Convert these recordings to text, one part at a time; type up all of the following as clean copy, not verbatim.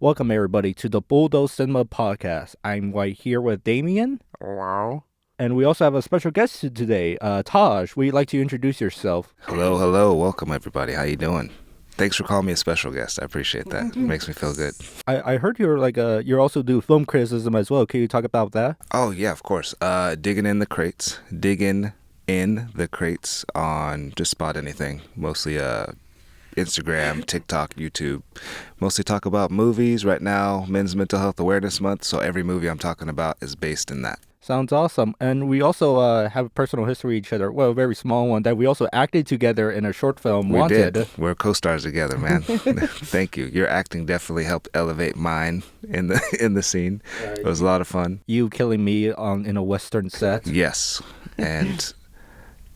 Welcome, everybody, to the Bulldozed Cinema Podcast. I'm right here with Damien. Wow. And we also have a special guest today, Taj. Would you like to introduce yourself? Hello. Welcome, everybody. How you doing? Thanks for calling me a special guest. I appreciate that. It makes me feel good. I heard you also do film criticism as well. Can you talk about that? Oh, yeah, of course. Digging in the crates on just about anything. Mostly Instagram, TikTok, YouTube. Mostly talk about movies right now, Men's Mental Health Awareness Month. So every movie I'm talking about is based in that. Sounds awesome. And we also have a personal history with each other. Well, a very small one that we also acted together in a short film, Wanted. We did. We're co-stars together, man. Thank you. Your acting definitely helped elevate mine in the scene. It was a lot of fun. You killing me in a Western set. Yes. And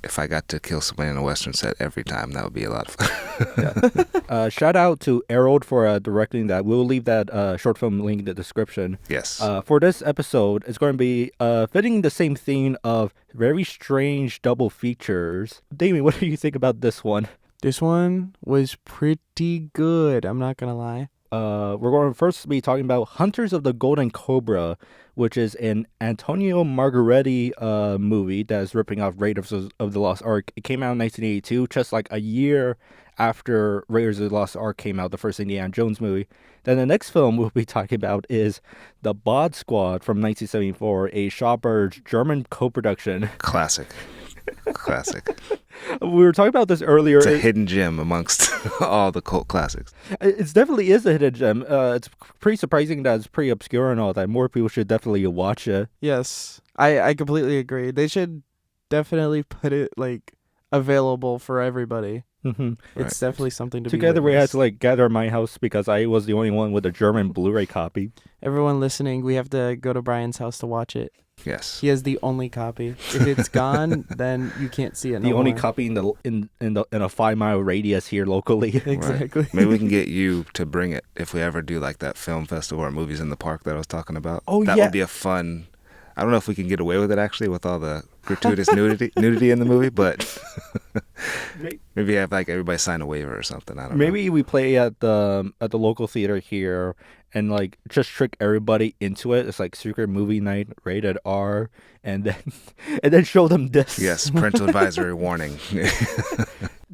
if I got to kill somebody in a Western set every time, that would be a lot of fun. Yeah. Shout out to Harold for directing that. We'll leave that short film link in the description. Yes. For this episode, it's going to be fitting the same theme of very strange double features. Damien, what do you think about this one? This one was pretty good, I'm not gonna lie. We're going to first be talking about Hunters of the Golden Cobra, which is an Antonio Margheriti movie that is ripping off Raiders of the Lost Ark. It came out in 1982, just like a year after Raiders of the Lost Ark came out, the first Indiana Jones movie. Then the next film we'll be talking about is The Bod Squad from 1974, a Schauber's German co-production. Classic. We were talking about this earlier. It's a hidden gem amongst all the cult classics. It definitely is a hidden gem. It's pretty surprising that it's pretty obscure and all that. More people should definitely watch it. Yes, I completely agree. They should definitely put it available for everybody. Mm-hmm. It's definitely something to Together be we had witnessed. to gather at my house because I was the only one with a German Blu-ray copy. Everyone listening, we have to go to Brian's house to watch it. Yes. He has the only copy. If it's gone, then you can't see it. The no only more. copy in a 5-mile radius here locally. Exactly. Right. Maybe we can get you to bring it if we ever do like that film festival or movies in the park that I was talking about. Oh, that yeah. would be a fun. I don't know if we can get away with it actually with all the gratuitous nudity in the movie, but maybe have everybody sign a waiver or something. I don't know. Maybe we play at the local theater here and just trick everybody into it. It's like secret movie night, rated R, and then show them this. Yes, parental advisory warning.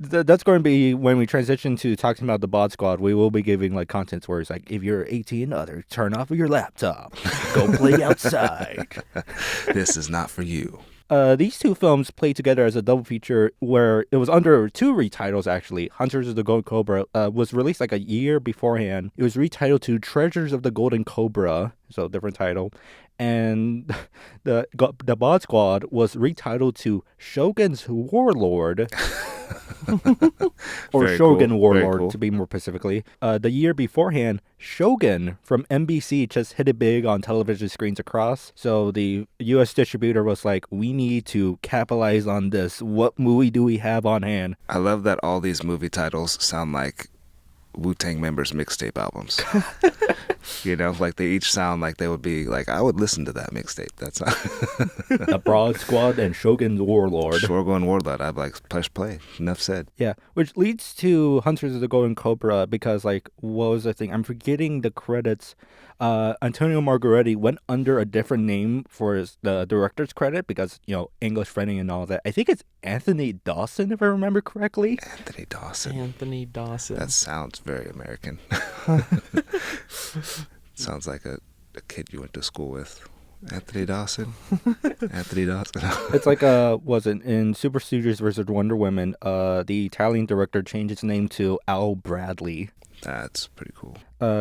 That's going to be when we transition to talking about the Bod Squad. We will be giving content where it's if you're 18 and other, turn off your laptop, go play outside. This is not for you. These two films played together as a double feature where it was under two retitles, actually. Hunters of the Golden Cobra was released a year beforehand. It was retitled to Treasures of the Golden Cobra, so different title. And the Bod Squad was retitled to Shogun's Warlord. Or Very Shogun cool. Warlord, Very cool. to be more specifically. The year beforehand, Shogun from NBC just hit it big on television screens across. So the U.S. distributor was like, we need to capitalize on this. What movie do we have on hand? I love that all these movie titles sound like Wu-Tang members' mixtape albums. They each sound like they would be I would listen to that mixtape. That's The Bod Squad and Shogun Warlord. Shogun Warlord. I'd push play. Enough said. Yeah, which leads to Hunters of the Golden Cobra because, what was the thing? I'm forgetting the credits. Antonio Margheriti went under a different name for the director's credit because, English friending and all that. I think it's Anthony Dawson, if I remember correctly. Anthony Dawson. Anthony Dawson. That sounds very American. Sounds like a kid you went to school with. Anthony Dawson. Anthony Dawson. It's was it in Super Stooges vs. Wonder Woman, the Italian director changed his name to Al Bradley. That's pretty cool.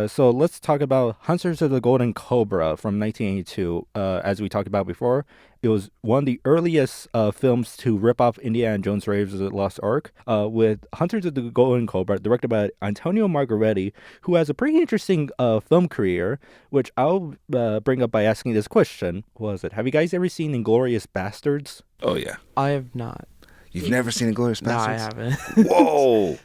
So let's talk about Hunters of the Golden Cobra from 1982. As we talked about before, it was one of the earliest films to rip off Indiana Jones' Raiders of the Lost Ark, with Hunters of the Golden Cobra, directed by Antonio Margheriti, who has a pretty interesting film career, which I'll bring up by asking this question. What was it? Have you guys ever seen Inglourious Bastards? Oh, yeah. I have not. You've never seen Inglourious No, I Bastards? haven't. Whoa!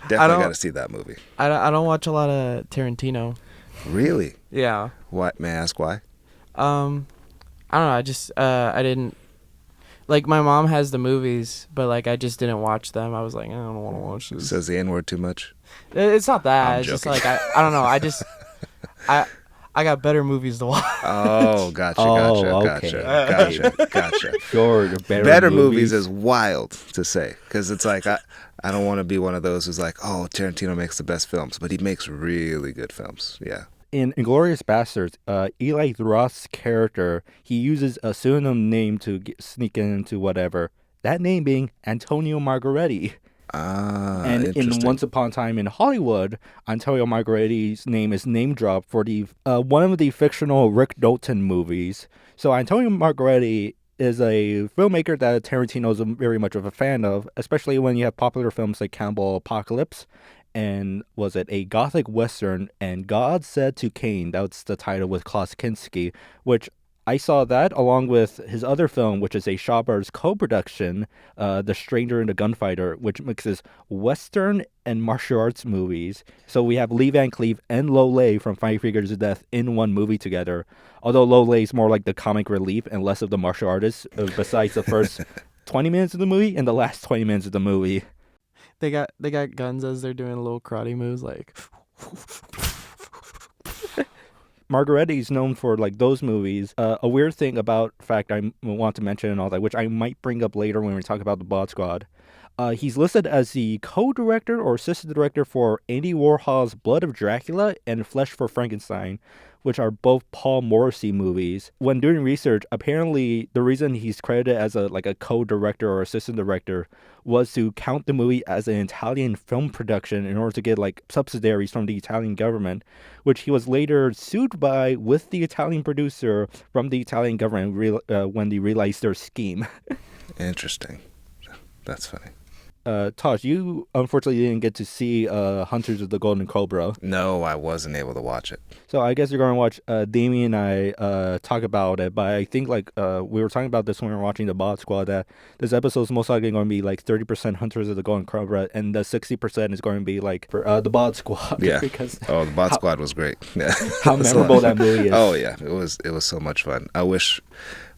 I Definitely don't- got to see that movie. I don't watch a lot of Tarantino. Really? Yeah. What? May I ask why? I don't know. I just I didn't my mom has the movies, but I just didn't watch them. I was like, I don't want to watch this. Says the N-word too much? It's not that. I'm It's just joking. I don't know. I just I got better movies to watch. Oh, gotcha. Sure, the Better movies is wild to say, because it's like I don't want to be one of those who's like, oh, Tarantino makes the best films, but he makes really good films. Yeah. In Inglourious Bastards, Eli Roth's character, he uses a pseudonym name to sneak into whatever. That name being Antonio Margheriti. And in Once Upon a Time in Hollywood, Antonio Margheriti's name is name dropped for the one of the fictional Rick Dalton movies. So Antonio Margheriti is a filmmaker that Tarantino is very much of a fan of, especially when you have popular films like Cannibal Apocalypse, and was it a gothic western, and God Said to Cain, that's the title, with Klaus Kinski, which I saw that along with his other film, which is a Shaw Brothers co-production, The Stranger and the Gunfighter, which mixes Western and martial arts movies. So we have Lee Van Cleef and Lo Lei from Five Fingers of Death in one movie together. Although Lo Lei is more like the comic relief and less of the martial artist, besides the first 20 minutes of the movie and the last 20 minutes of the movie. They got guns as they're doing little karate moves, like. Margheriti is known for like those movies. A weird thing about fact I want to mention and all that, which I might bring up later when we talk about the Bod Squad. He's listed as the co-director or assistant director for Andy Warhol's Blood of Dracula and Flesh for Frankenstein, which are both Paul Morrissey movies. When doing research, apparently the reason he's credited as a co-director or assistant director was to count the movie as an Italian film production in order to get like subsidiaries from the Italian government, which he was later sued by with the Italian producer from the Italian government when they realized their scheme. Interesting. That's funny. Tosh, you unfortunately didn't get to see Hunters of the Golden Cobra. No, I wasn't able to watch it. So I guess you're going to watch Damien and I talk about it, but I think we were talking about this when we were watching the Bod Squad, that this episode is most likely going to be like 30% Hunters of the Golden Cobra, and the 60% is going to be like for the Bod Squad. Yeah. Because the Bod Squad was great. Yeah. How memorable that movie is. Oh yeah, it was so much fun. I wish.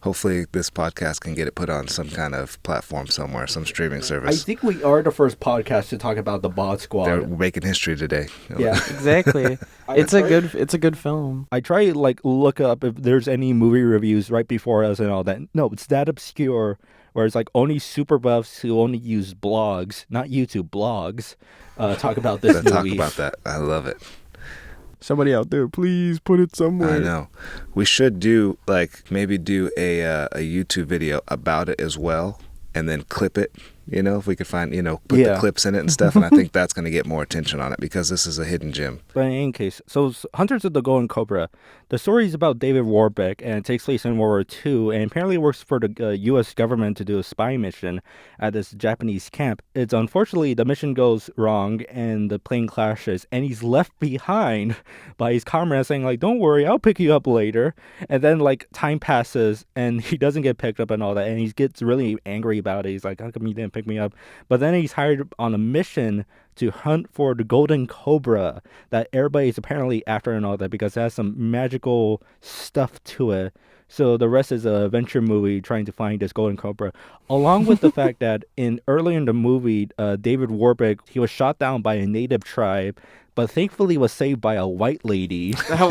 Hopefully this podcast can get it put on some kind of platform somewhere, some streaming service. I think we are the first podcast to talk about the Bod Squad. They're making history today. Yeah, exactly. It's a good film. I try look up if there's any movie reviews right before us and all that. No, it's that obscure. Where it's like only super buffs who only use blogs, not YouTube, blogs, talk about this movie. Talk about that. I love it. Somebody out there, please put it somewhere. I know. We should do maybe do a YouTube video about it as well, and then clip it. If we could find put the clips in it and stuff. And I think that's going to get more attention on it because this is a hidden gem. But in any case, so Hunters of the Golden Cobra, the story is about David Warbeck, and it takes place in World War II, and apparently works for the U.S. government to do a spy mission at this Japanese camp. It's unfortunately the mission goes wrong, and the plane crashes, and he's left behind by his comrades saying don't worry, I'll pick you up later. And then time passes, and he doesn't get picked up and all that, and he gets really angry about it. He's like, how come you didn't pick me up? But then he's hired on a mission to hunt for the Golden Cobra that everybody's apparently after and all that, because it has some magical stuff to it. So the rest is a adventure movie trying to find this Golden Cobra, along with the fact that early in the movie, David Warbeck, he was shot down by a native tribe, but thankfully was saved by a white lady. A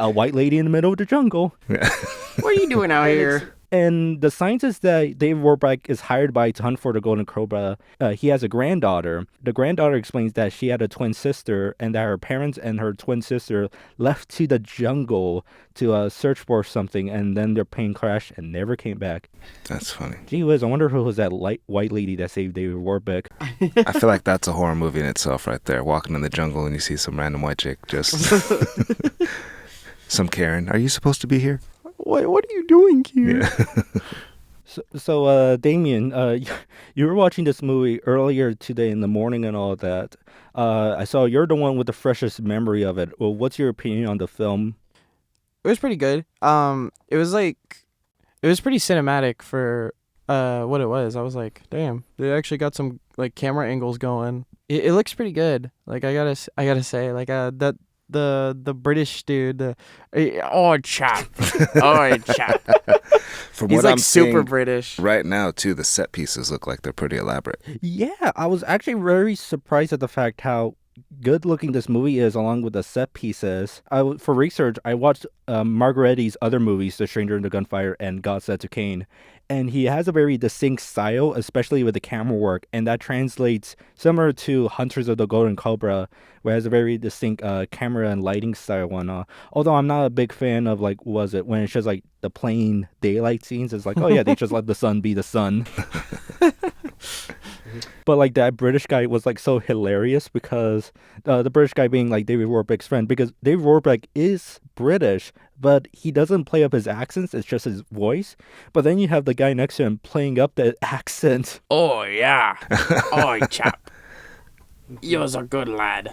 white lady in the middle of the jungle. What are you doing out here? And the scientist that David Warbeck is hired by to hunt for the Golden Cobra, he has a granddaughter. The granddaughter explains that she had a twin sister, and that her parents and her twin sister left to the jungle to search for something, and then their plane crashed and never came back. That's funny. Gee whiz, I wonder who was that white lady that saved David Warbeck. I feel like that's a horror movie in itself right there. Walking in the jungle and you see some random white chick just... some Karen. Are you supposed to be here? What are you doing here? Yeah. So, Damien, you were watching this movie earlier today in the morning and all that. I saw you're the one with the freshest memory of it. Well, what's your opinion on the film? It was pretty good. It was pretty cinematic for what it was. I was like, damn, they actually got some camera angles going. It looks pretty good. I gotta say, that. The British dude, chap. From He's what I'm super seeing British right now too, the set pieces look like they're pretty elaborate. Yeah, I was actually very surprised at the fact how good looking this movie is, along with the set pieces. For research, I watched Margheriti's other movies, The Stranger in the Gunfire and God Said to Cain, and he has a very distinct style, especially with the camera work, and that translates similar to Hunters of the Golden Cobra, where it has a very distinct camera and lighting style. And although I'm not a big fan of like, was it when it's just like the plain daylight scenes? It's like, oh yeah, they just let the sun be the sun. But like that British guy was like so hilarious because the British guy being like David Warbeck's friend, because David Warbeck is British, but he doesn't play up his accents. It's just his voice. But then you have the guy next to him playing up the accent. Oh yeah, oi chap, you're a good lad.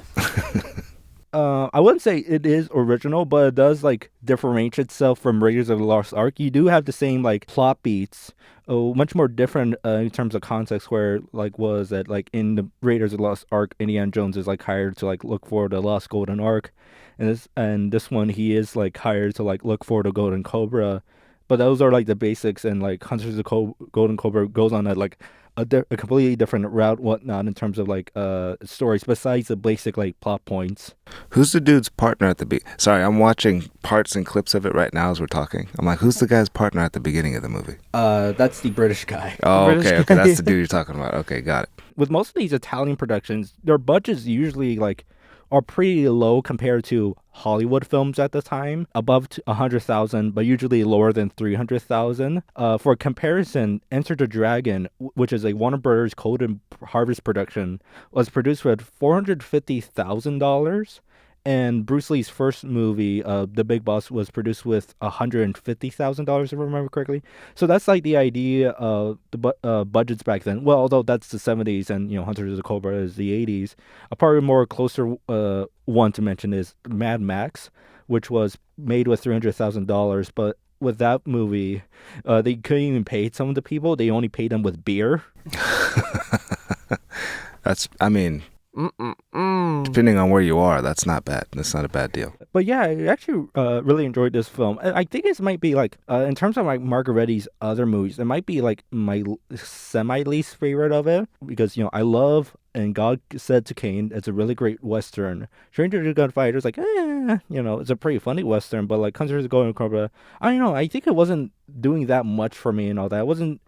I wouldn't say it is original, but it does like differentiate itself from Raiders of the Lost Ark. You do have the same like plot beats, much more different in terms of context. Where like was that like in the Raiders of the Lost Ark, Indiana Jones is like hired to like look for the lost Golden Ark, and this one he is like hired to like look for the Golden Cobra. But those are like the basics, and like Hunters of the Golden Cobra goes on like a completely different route, whatnot, in terms of like stories besides the basic like plot points. Who's the dude's partner at the Sorry, I'm watching parts and clips of it right now as we're talking. I'm like, who's the guy's partner at the beginning of the movie? That's the British guy. Oh, okay, that's the dude you're talking about. Okay, got it. With most of these Italian productions, their budgets usually like are pretty low compared to Hollywood films at the time, above 100,000, but usually lower than 300,000. For comparison, Enter the Dragon, which is a Warner Brothers Cold and Harvest production, was produced with $450,000. And Bruce Lee's first movie, The Big Boss, was produced with $150,000, if I remember correctly. So that's like the idea of the budgets back then. Well, although that's the 70s and, you know, Hunters of the Cobra is the 80s. A probably more closer one to mention is Mad Max, which was made with $300,000. But with that movie, they couldn't even pay some of the people. They only paid them with beer. Depending on where you are, that's not bad. That's not a bad deal. But yeah, I actually really enjoyed this film. I think this might be like, in terms of like Margheriti's other movies, it might be like my semi-least favorite of it. Because, you know, I love And God Said to Cain. It's a really great Western. Stranger to Gunfire is like, you know, it's a pretty funny Western. But like Hunters of the Golden Cobra, I don't know. I think it wasn't doing that much for me and all that. I wasn't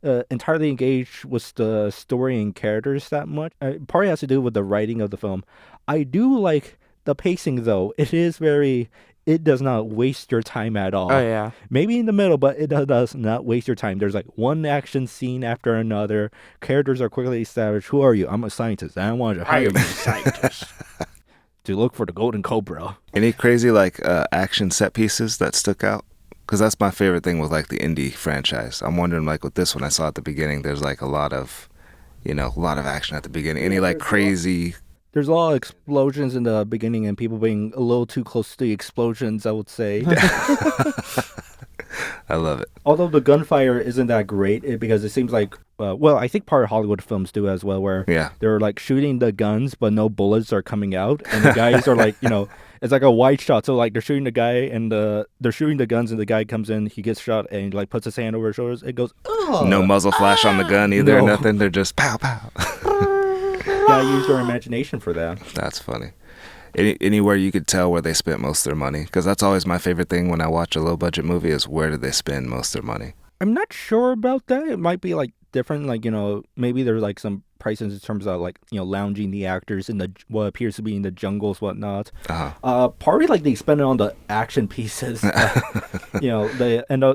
entirely engaged with the story and characters that much. Partly has to do with the writing of the film. I do like the pacing, though. It does not waste your time at all. Oh yeah, maybe in the middle, but it does not waste your time. There's like one action scene after another. Characters are quickly established. Who are you? I'm a scientist. I want to hire you, scientist, to look for the Golden Cobra. Any crazy like action set pieces that stuck out? Because that's my favorite thing with like the indie franchise. I'm wondering, like with this one, I saw at the beginning, there's like a lot of action at the beginning. Any like crazy? There's a lot of explosions in the beginning and people being a little too close to the explosions, I would say. I love it. Although the gunfire isn't that great, because it seems like, I think part of Hollywood films do as well, where they're like shooting the guns, but no bullets are coming out. And the guys are like, you know, it's like a wide shot. So like they're shooting the guy and they're shooting the guns and the guy comes in, he gets shot and he like puts his hand over his shoulders. It goes, oh. No muzzle flash on the gun either, no. Nothing. They're just pow, pow. Gotta use their imagination for that. That's funny. Anywhere you could tell where they spent most of their money? Because that's always my favorite thing when I watch a low-budget movie is where did they spend most of their money? I'm not sure about that. It might be like different, like, you know, maybe there's like some prices in terms of like, you know, lounging the actors in the what appears to be in the jungles, whatnot. Partly like they spend it on the action pieces. You know,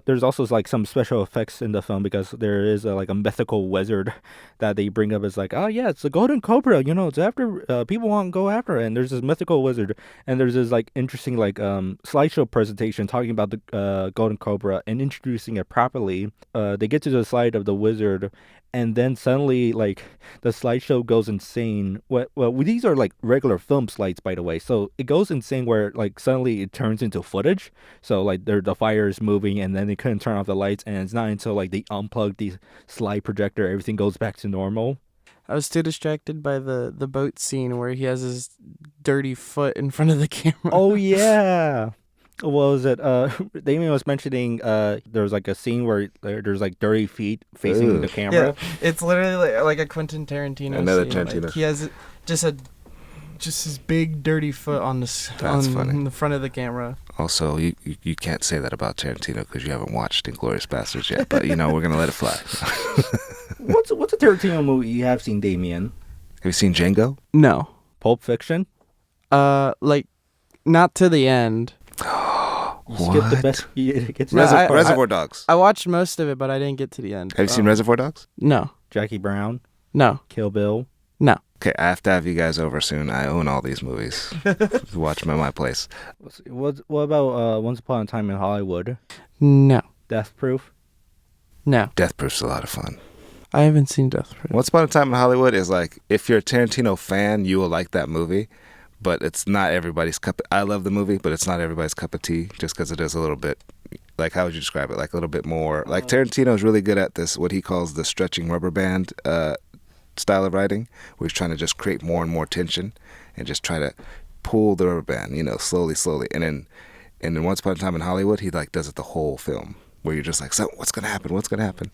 there's also like some special effects in the film because there is like a mythical wizard that they bring up as like, oh yeah, it's the Golden Cobra. You know, it's after people want to go after it. And there's this mythical wizard, and there's this like interesting like slideshow presentation talking about the Golden Cobra and introducing it properly. They get to the slide of the wizard. And then suddenly, like, the slideshow goes insane. Well, these are, like, regular film slides, by the way. So it goes insane where, like, suddenly it turns into footage. So, like, the fire is moving, and then they couldn't turn off the lights. And it's not until, like, they unplug the slide projector, everything goes back to normal. I was too distracted by the boat scene where he has his dirty foot in front of the camera. Oh, yeah. What was it? Damien was mentioning there's like a scene where there's like dirty feet facing the camera. Yeah, it's literally like a Quentin Tarantino Another scene. Tarantino. Like, he has just a just his big dirty foot on the funny. the front of the camera. Also, you can't say that about Tarantino because you haven't watched Inglourious Basterds yet. But we're gonna let it fly. What's a Tarantino movie you have seen, Damien? Have you seen Django? No. Pulp Fiction? Like, not to the end. You skip the best. It gets Reservoir Dogs. I watched most of it, but I didn't get to the end. Have you seen Reservoir Dogs? No. Jackie Brown? No. Kill Bill? No. Okay, I have to have you guys over soon. I own all these movies. Watch them at my place. What about Once Upon a Time in Hollywood? No. Death Proof? No. Death Proof's a lot of fun. I haven't seen Death Proof. Once Upon a Time in Hollywood is like, if you're a Tarantino fan, you will like that movie. But it's not everybody's cup. I love the movie, but it's not everybody's cup of tea. Just because it is a little bit, like, how would you describe it? Like a little bit more. Like Tarantino is really good at this, what he calls the stretching rubber band style of writing, where he's trying to just create more and more tension, and just try to pull the rubber band, slowly. And then Once Upon a Time in Hollywood, he like does it the whole film, where you're just like, so what's gonna happen?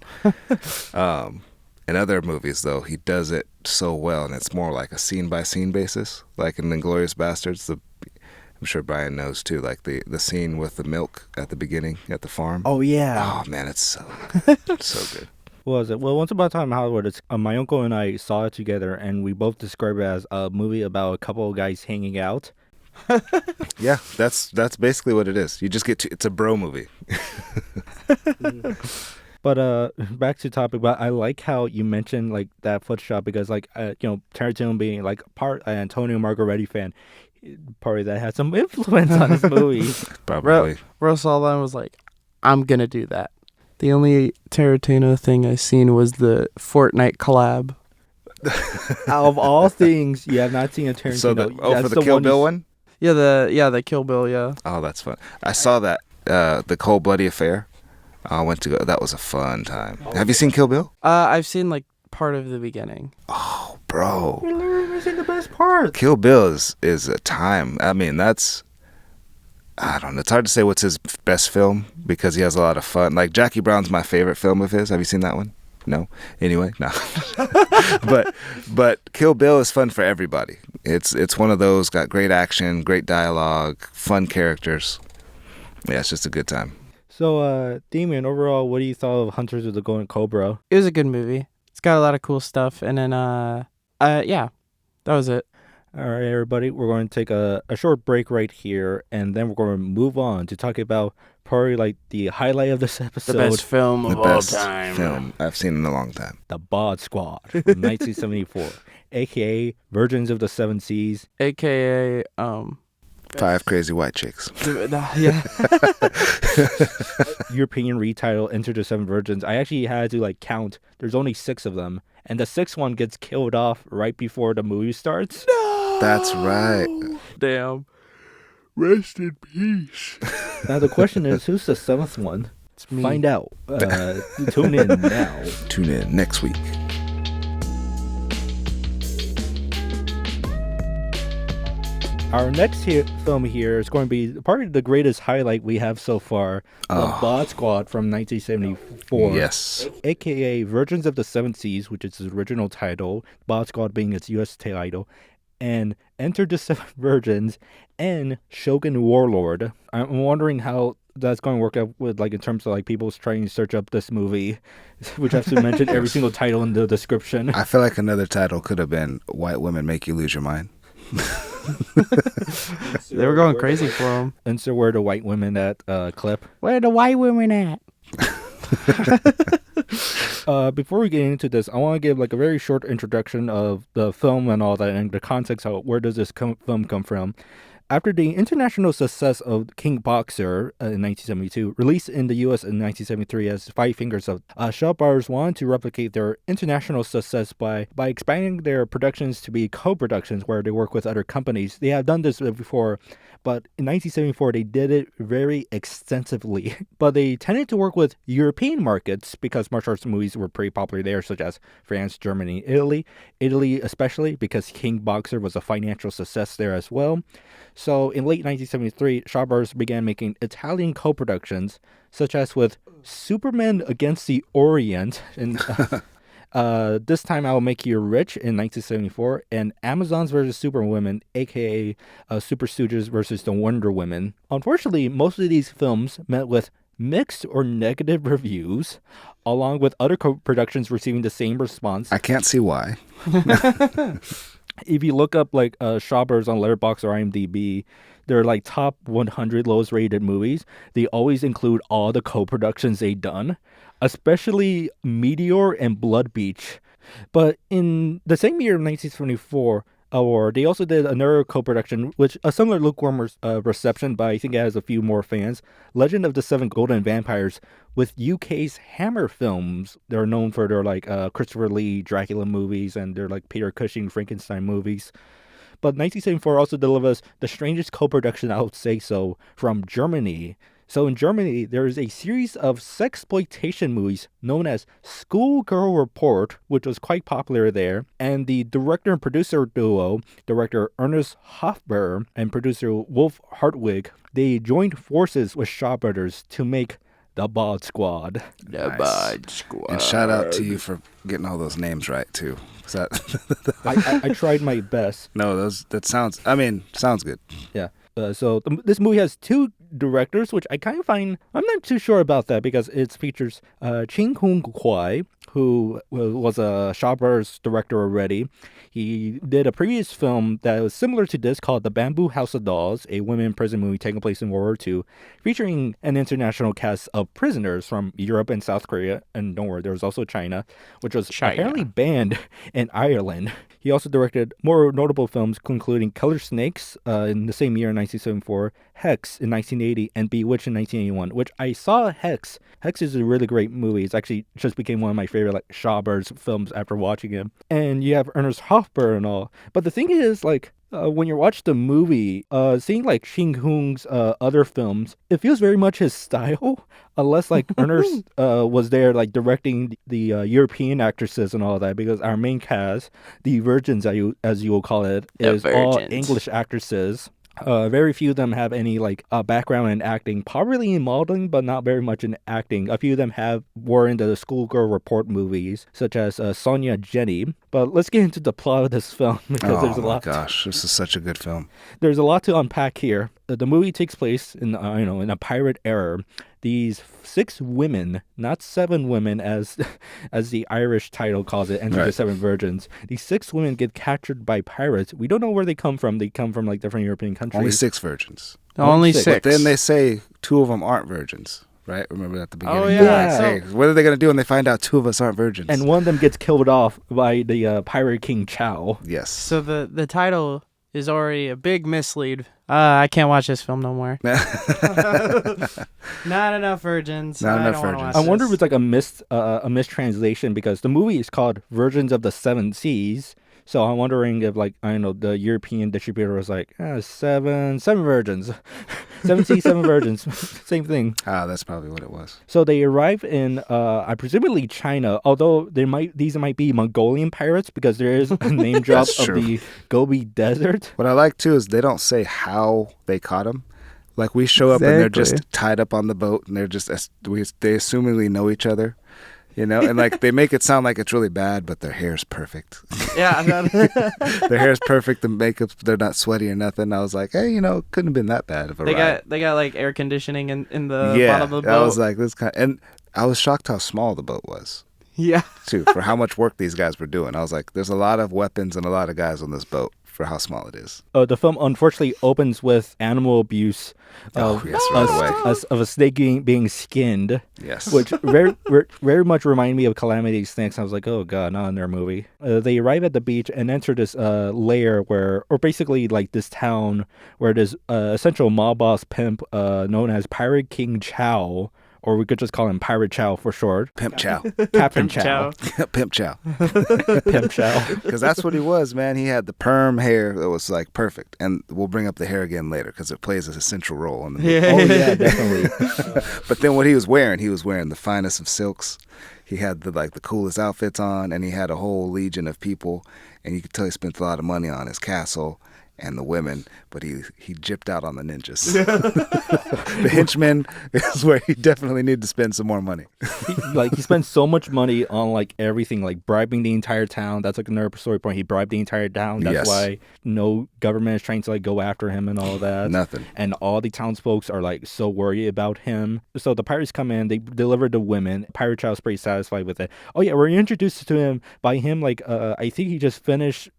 In other movies, though, he does it so well, and it's more like a scene-by-scene basis. Like in Inglourious Basterds, I'm sure Brian knows, too, like the scene with the milk at the beginning at the farm. Oh, yeah. Oh, man, it's so good. So good. What was it? Well, Once Upon a Time in Hollywood, it's, my uncle and I saw it together, and we both described it as a movie about a couple of guys hanging out. Yeah, that's basically what it is. You just it's a bro movie. But back to topic. But I like how you mentioned like that foot shot because Tarantino being like part an Antonio Margheriti fan, probably that had some influence on this movie. Probably. Russ Allen was like, I'm gonna do that. The only Tarantino thing I seen was the Fortnite collab. Out of all things, you have not seen a Tarantino. So for the Kill Bill one? Yeah, the Kill Bill, yeah. Oh, that's fun. I saw that the Cold Bloody Affair. I went to go. That was a fun time. Have you seen Kill Bill? I've seen like part of the beginning. Oh, bro. You're literally missing the best part. Kill Bill is a time. I mean, I don't know. It's hard to say what's his best film because he has a lot of fun. Like Jackie Brown's my favorite film of his. Have you seen that one? No. Anyway, no. but Kill Bill is fun for everybody. It's one of those, got great action, great dialogue, fun characters. Yeah, it's just a good time. So, Damien, overall, what do you thought of Hunters of the Golden Cobra? It was a good movie. It's got a lot of cool stuff, and then yeah, that was it. All right, everybody, we're going to take a short break right here, and then we're going to move on to talk about probably like the highlight of this episode. The best film of all time. Film I've seen in a long time. The Bod Squad from 1974, a.k.a. Virgins of the Seven Seas. A.k.a. 5 Crazy White Chicks. Yeah. European retitle, Enter the Seven Virgins. I actually had to like count. There's only 6 of them, and the 6th one gets killed off right before the movie starts. No! That's right. Damn. Rest in peace. Now the question is, who's the 7th one? It's me. Find out. Tune in now. Tune in next week. Our next film here is going to be probably the greatest highlight we have so far. The Bod Squad from 1974. Yes. A.k.a. Virgins of the Seven Seas, which is its original title. Bod Squad being its U.S. title. And Enter the Seven Virgins and Shogun Warlord. I'm wondering how that's going to work out with, like, in terms of, like, people trying to search up this movie, which has to mention every single title in the description. I feel like another title could have been White Women Make You Lose Your Mind. They were going crazy for him. And so where the white women at clip? Where the white women at? Before we get into this, I want to give like a very short introduction of the film and all that, and the context of where does this film come from. After the international success of King Boxer in 1972, released in the U.S. in 1973 as Five Fingers of, Hofbauer wanted to replicate their international success by expanding their productions to be co-productions where they work with other companies. They have done this before, but in 1974 they did it very extensively. But they tended to work with European markets because martial arts movies were pretty popular there, such as France, Germany, Italy. Italy especially because King Boxer was a financial success there as well. So in late 1973, Hofbauer began making Italian co-productions, such as with Superman Against the Orient, and This Time I'll Make You Rich in 1974, and Amazons versus Superwomen, a.k.a. Super Stooges versus the Wonder Women. Unfortunately, most of these films met with mixed or negative reviews, along with other co-productions receiving the same response. I can't see why. If you look up like Shawbirds on Letterboxd or IMDb, they're like top 100 lowest rated movies. They always include all the co-productions they've done, especially Meteor and Blood Beach. But in the same year of 1974, they also did another co-production, which a similar lukewarm reception, but I think it has a few more fans. Legend of the Seven Golden Vampires, with UK's Hammer Films. They're known for their like Christopher Lee Dracula movies and their like Peter Cushing Frankenstein movies. But 1974 also delivers the strangest co-production, I would say so, from Germany. So in Germany, there is a series of sexploitation movies known as Schoolgirl Report, which was quite popular there. And the director and producer duo, director Ernst Hofbauer and producer Wolf Hartwig, they joined forces with Shaw Brothers to make the Bod Squad. The Bod Squad. And shout out to you for getting all those names right, too. I tried my best. No, that sounds good. Yeah. So this movie has two directors, which I kind of find, I'm not too sure about that because it features Ching Hung Kwai, who was a Shaw Brothers director already. He did a previous film that was similar to this called The Bamboo House of Dolls, a women prison movie taking place in World War II, featuring an international cast of prisoners from Europe and South Korea. And don't worry, there was also China, which was apparently banned in Ireland. He also directed more notable films, including Killer Snakes in the same year in 1974, Hex in 1980, and Bewitched in 1981, which I saw Hex. Hex is a really great movie. It's actually just became one of my favorite like Shaw Brothers films after watching it. And you have Ernst Hofbauer and all. But the thing is, like, when you watch the movie, seeing like Ching Hung's other films, it feels very much his style, unless like Ernest was there like directing the European actresses and all that, because our main cast, the virgins as you will call it, is all English actresses. Very few of them have any like background in acting, probably in modeling, but not very much in acting. A few of them were in the Schoolgirl Report movies, such as Sonia Jenny. But let's get into the plot of this film because there's a lot. Oh my gosh, this is such a good film. There's a lot to unpack here. The movie takes place in in a pirate era. These 6 women, not 7 women as the Irish title calls it, Enter the Seven Virgins. These 6 women get captured by pirates. We don't know where they come from. They come from like different European countries. Only 6 virgins. Only 6. But then they say 2 of them aren't virgins. Right? Remember at the beginning? Oh, yeah. Hey, what are they going to do when they find out 2 of us aren't virgins? And one of them gets killed off by the Pirate King Chow. Yes. So the title is already a big mislead. I can't watch this film no more. Not enough virgins. Not enough virgins. I wonder if it's like a mistranslation, because the movie is called Virgins of the Seven Seas. So I'm wondering if, like, I don't know, the European distributor was like, seven virgins. 7 seas, 7 virgins. Same thing. That's probably what it was. So they arrive in, presumably China, although these might be Mongolian pirates, because there is a name drop of the Gobi Desert. What I like, too, is they don't say how they caught them. Like, we show up and they're just tied up on the boat, and they assumingly know each other. You know, and like they make it sound like it's really bad, but their hair's perfect. Yeah. Their hair's perfect, the makeup, they're not sweaty or nothing. I was like, hey, it couldn't have been that bad of a ride. They got like air conditioning in the bottom of the boat. I was like, and I was shocked how small the boat was. Yeah. Too, for how much work these guys were doing. I was like, there's a lot of weapons and a lot of guys on this boat for how small it is. The film unfortunately opens with animal abuse of a snake being skinned. Yes. Which very, very much reminded me of Calamity Snakes. I was like, oh god, not in their movie. They arrive at the beach and enter this lair or basically like this town where this essential mob boss pimp known as Pirate King Chow, or we could just call him Pirate Chow for short. Pimp Chow. Captain Chow. Pimp Chow. Pimp Chow. Because that's what he was, man. He had the perm hair that was like perfect. And we'll bring up the hair again later because it plays a central role in the movie. Oh, yeah, definitely. But then what he was wearing the finest of silks. He had the coolest outfits on, and he had a whole legion of people. And you could tell he spent a lot of money on his castle and the women. but he gypped out on the ninjas. The henchmen is where he definitely needed to spend some more money. He spends so much money on like everything, like bribing the entire town. That's like another story point. He bribed the entire town. That's why no government is trying to like go after him and all that. Nothing. And all the townsfolk are like so worried about him. So the pirates come in, they deliver the women. Pirate Chow's pretty satisfied with it. Oh yeah, we're introduced to him by him like I think he just finished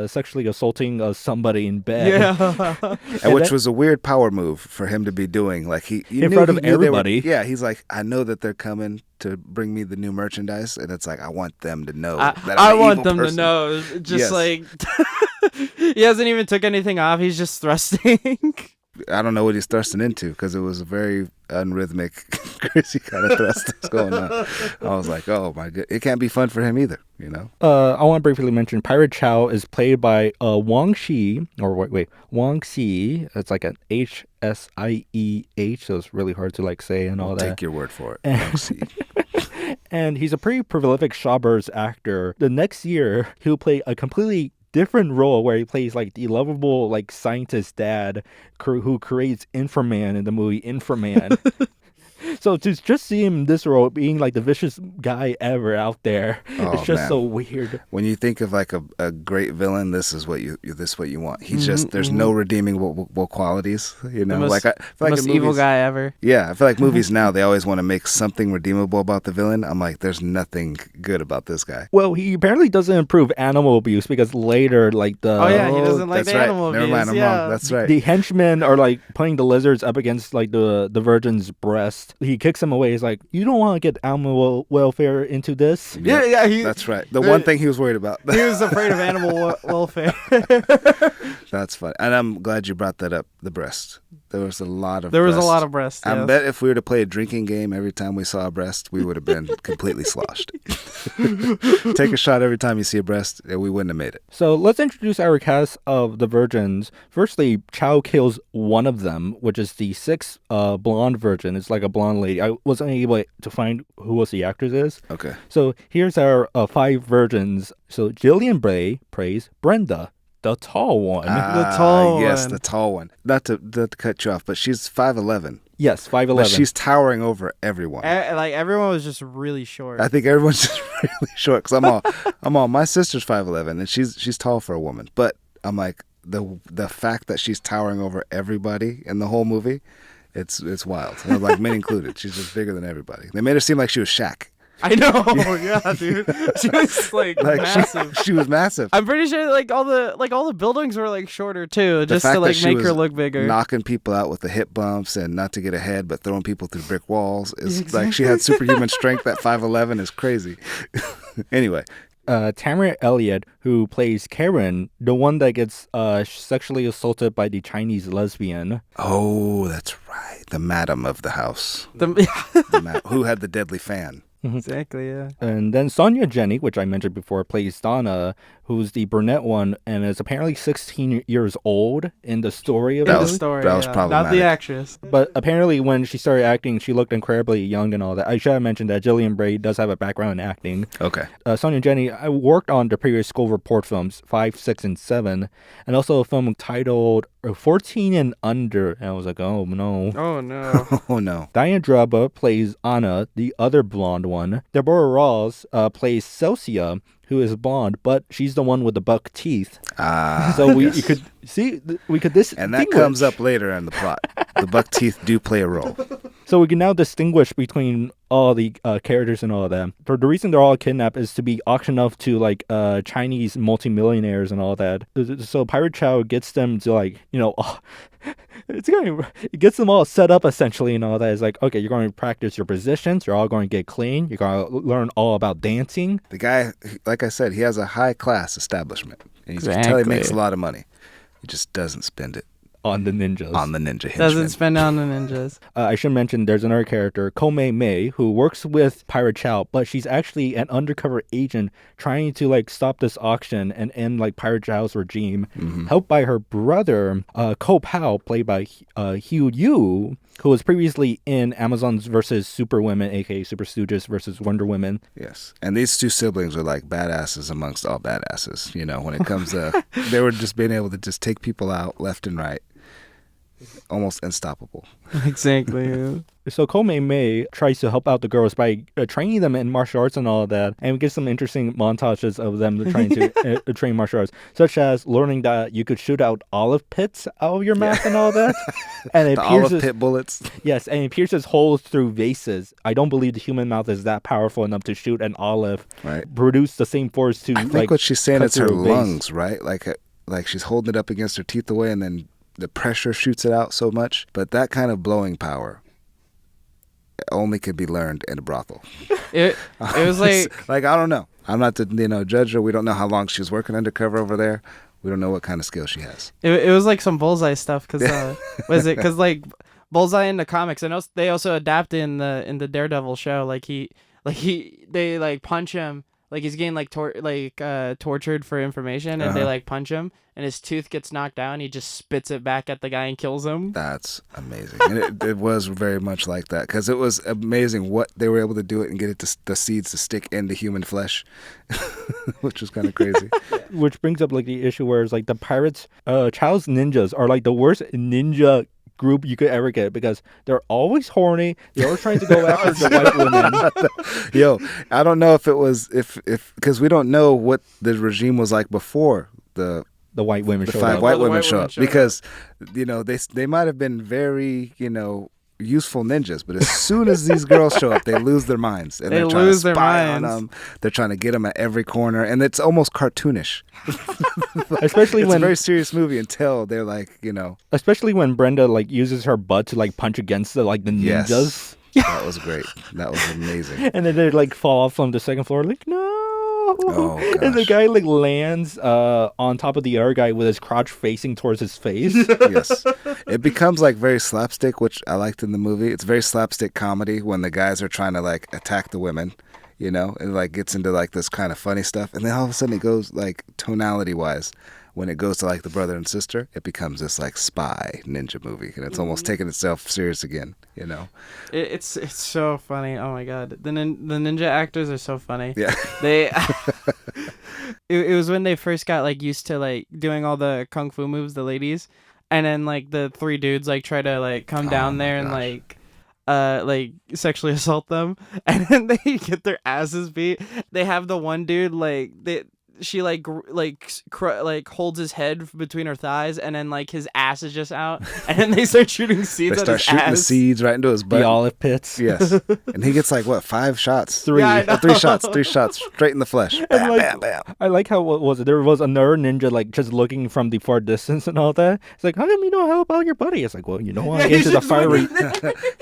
sexually assaulting somebody in bed. Yeah. And which was a weird power move for him to be doing. Like in front of everybody. He's like, I know that they're coming to bring me the new merchandise, and it's like I want them to know that I'm I want evil them person. to know. Just like he hasn't even took anything off. He's just thrusting. I don't know what he's thrusting into because it was a very unrhythmic, crazy kind of thrust that's going on. I was like, oh my god, it can't be fun for him either, you know? I want to briefly mention Pirate Chow is played by Wang Xi. It's like an Hsieh, so it's really hard to like say and all that. Take your word for it. Wang Xi. And he's a pretty prolific Shawbiz actor. The next year, he'll play a completely different role where he plays like the lovable like scientist dad who creates Inframan in the movie Inframan. So to just see him in this role being like the vicious guy ever out there, it's just so weird. When you think of like a great villain, this is what you want. He's just there's no redeeming qualities, you know. I feel like most evil guy ever. Yeah, I feel like movies now they always want to make something redeemable about the villain. I'm like, there's nothing good about this guy. Well, he apparently doesn't improve animal abuse because later, like he doesn't like the animal abuse. Never mind, I'm wrong. That's right. The henchmen are like putting the lizards up against like the virgin's breast. He kicks him away. He's like, you don't want to get animal welfare into this. Yeah, that's right. The one thing he was worried about. He was afraid of animal welfare. That's funny. And I'm glad you brought that up, the breast. There was a lot of breast. I bet if we were to play a drinking game every time we saw a breast, we would have been completely sloshed. Take a shot every time you see a breast, and we wouldn't have made it. So let's introduce our cast of the virgins. Firstly, Chow kills one of them, which is the sixth blonde virgin. It's like a blonde lady. I wasn't able to find who else the actress is. Okay. So here's our 5 virgins. So Jillian Bray plays Brenda, the tall one. The tall yes, one. the tall one. Not to cut you off, but she's 5'11". Yes, 5'11". But she's towering over everyone. Like everyone was just really short. I think everyone's just really short because I'm all. My sister's 5'11", and she's tall for a woman. But I'm like the fact that she's towering over everybody in the whole movie, it's wild. And like men included, she's just bigger than everybody. They made her seem like she was Shaq. I know, yeah, dude. She was like massive. She was massive. I'm pretty sure like all the buildings were like shorter too, just to like make her look bigger. Knocking people out with the hip bumps and not to get ahead, but throwing people through brick walls is like she had superhuman strength. At 5'11" is crazy. Anyway. Tamara Elliott, who plays Karen, the one that gets sexually assaulted by the Chinese lesbian. Oh, that's right. The madam of the house. Who had the deadly fan. Exactly, yeah. And then Sonia Jenny, which I mentioned before, plays Donna, who's the brunette one, and is apparently 16 years old in the story of that it. Was problematic. Not the actress. But apparently when she started acting, she looked incredibly young and all that. I should have mentioned that Jillian Bray does have a background in acting. Okay. Sonia Jenny, I worked on the previous school report films, 5, 6, and 7, and also a film titled 14 and Under. And I was like, oh no. Oh no. Oh no. Diane Draba plays Anna, the other blonde one. Deborah Rawls plays Celsia, who is blonde, but she's the one with the buck teeth. So you could see, we could distinguish. And that comes up later in the plot. The buck teeth do play a role. So we can now distinguish between all the characters and all of them. For the reason they're all kidnapped is to be auctioned off to like Chinese multimillionaires and all that. So Pirate Chow gets them to like, it gets them all set up essentially and all that. It's like, okay, you're going to practice your positions. You're all going to get clean. You're going to learn all about dancing. The guy, like I said, he has a high class establishment. And you can tell he makes a lot of money. He just doesn't spend it. On the ninjas. On the ninja henchmen. Doesn't spend on the ninjas. I should mention there's another character, Komei Mei, who works with Pirate Chow, but she's actually an undercover agent trying to like stop this auction and end like Pirate Chow's regime, helped by her brother, Ko Pao, played by Hugh Yu, who was previously in Amazons versus Superwomen, a.k.a. Super Stooges versus Wonder Woman. Yes. And these two siblings are like badasses amongst all badasses. You know, when it comes to, they were just being able to just take people out left and right. Almost unstoppable. Exactly. So Komei Mei tries to help out the girls by training them in martial arts and all of that, and we get some interesting montages of them trying to train martial arts, such as learning that you could shoot out olive pits out of your mouth and all that. And it The pierces, olive pit bullets. yes, and it pierces holes through vases. I don't believe the human mouth is that powerful enough to shoot an olive, Right. produce the same force to. I think what she's saying cut is her through a vase. lungs, right? Like she's holding it up against her teeth away, and then the pressure shoots it out so much. But that kind of blowing power only could be learned in a brothel. It was like I don't know. I'm not the judge her. We don't know how long she was working undercover over there. We don't know what kind of skill she has. it was like some Bullseye stuff because was it because like Bullseye in the comics, and they also adapt in the Daredevil show. They like punch him. Like he's getting tortured for information, and they like punch him, and his tooth gets knocked out, and he just spits it back at the guy and kills him. That's amazing. And it was very much like that, because it was amazing what they were able to do it and get it to the seeds to stick into human flesh, which was kind of crazy. Which brings up like the issue where it's like the pirates, Child's ninjas are like the worst ninja group you could ever get, because they're always horny. They're always trying to go after the white women. Yo, I don't know if it was if because we don't know what the regime was like before the white women showed five up. white The women white show women up, showed up. because they might have been very useful ninjas, but as soon as these girls show up, they lose their minds, and They they're trying lose to their spy on minds. them. They're trying to get them at every corner, and it's almost cartoonish. Especially It's when a very serious movie until they're especially when Brenda like uses her butt to like punch against the Yes. ninjas. That was great. That was amazing. And then they like fall off from the second floor, like no. Oh, And the gosh. guy like lands on top of the other guy with his crotch facing towards his face. Yes. It becomes like very slapstick, which I liked in the movie. It's very slapstick comedy when the guys are trying to like attack the women, and like gets into like this kind of funny stuff. And then all of a sudden it goes like tonality wise. When it goes to like the brother and sister, it becomes this like spy ninja movie, and it's almost taking itself serious again, It's so funny. Oh my god, the ninja actors are so funny. Yeah. They it was when they first got like used to like doing all the kung fu moves, the ladies, and then like the three dudes like try to like come down my there and gosh. like sexually assault them, and then they get their asses beat. They have the one dude she holds his head between her thighs, and then like his ass is just out, and then they start shooting seeds They at start his shooting ass. the seeds right into his butt. The olive pits. Yes. And he gets like what, 5 shots? 3. Yeah, I know. 3 shots. 3 shots straight in the flesh. Bam, like- bam, bam. I like how what was it? There was another ninja like just looking from the far distance and all that. It's like, how come you don't help out your buddy? It's like, well, you don't want to get into the fiery.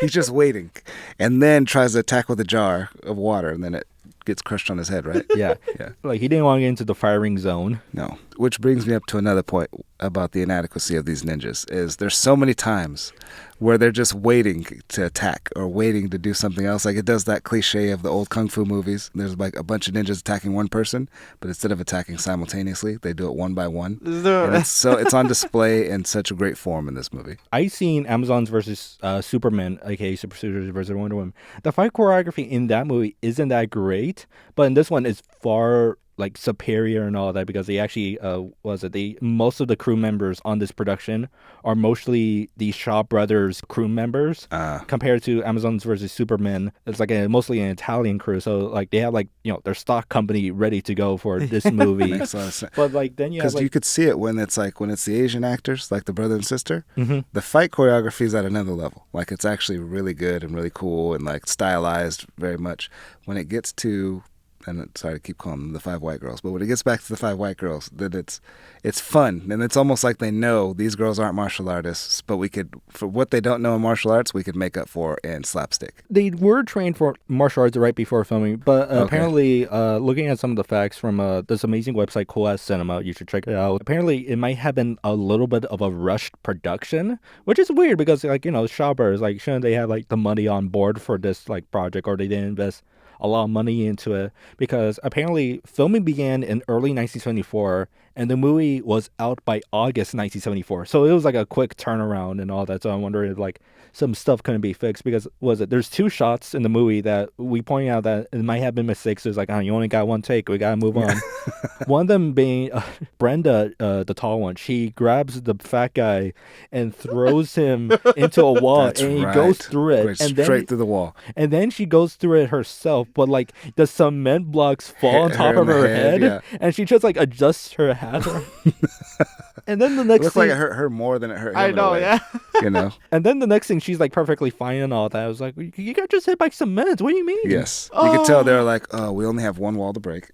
He's just waiting, and then tries to attack with a jar of water, and then it gets crushed on his head, right? Yeah, Yeah. like he didn't want to get into the firing zone. No. Which brings me up to another point about the inadequacy of these ninjas, is there's so many times where they're just waiting to attack or waiting to do something else. Like it does that cliche of the old kung fu movies. There's like a bunch of ninjas attacking one person, but instead of attacking simultaneously, they do it one by one. And it's on display in such a great form in this movie. I seen Amazons versus Superman, aka Super Soldiers versus Wonder Woman. The fight choreography in that movie isn't that great, but in this one it's far like superior and all that, because they actually most of the crew members on this production are mostly the Shaw Brothers crew members, compared to Amazons versus Superman. It's like mostly an Italian crew, so like they have like their stock company ready to go for this movie. Makes a lot of sense. But like then you have Because like you could see it when it's the Asian actors, like the brother and sister. Mhm. The fight choreography is at another level. Like it's actually really good and really cool and like stylized very much. When it gets to, and sorry to keep calling them the 5 white girls, but when it gets back to the 5 white girls, then it's fun, and it's almost like they know these girls aren't martial artists, but we could, for what they don't know in martial arts, we could make up for in slapstick. they were trained for martial arts right before filming, but Okay. apparently, looking at some of the facts from this amazing website, Bulldozed Cinema, you should check it out. Apparently, it might have been a little bit of a rushed production, which is weird because, like, Shaw Brothers, like, shouldn't they have like the money on board for this like project, or they didn't invest a lot of money into it? Because apparently, filming began in early 1974, and the movie was out by August 1974. So it was like a quick turnaround and all that. So I'm wondering if like some stuff couldn't be fixed because there's 2 shots in the movie that we pointed out that it might have been mistakes. There's like, oh, you only got 1 take. We gotta move on. One of them being Brenda, the tall one. She grabs the fat guy and throws him into a wall, and he goes through it, and straight through the wall. And then she goes through it herself, but like the cement blocks fall on top of her head, and she just like adjusts her hat. And then the next looks thing, like it hurt her more than it hurt him. I know, yeah. You know. And then the next thing, she's like perfectly fine and all that. I was like, you got just hit by cement. What do you mean? Yes, you could tell they're like, oh, we only have 1 wall to break.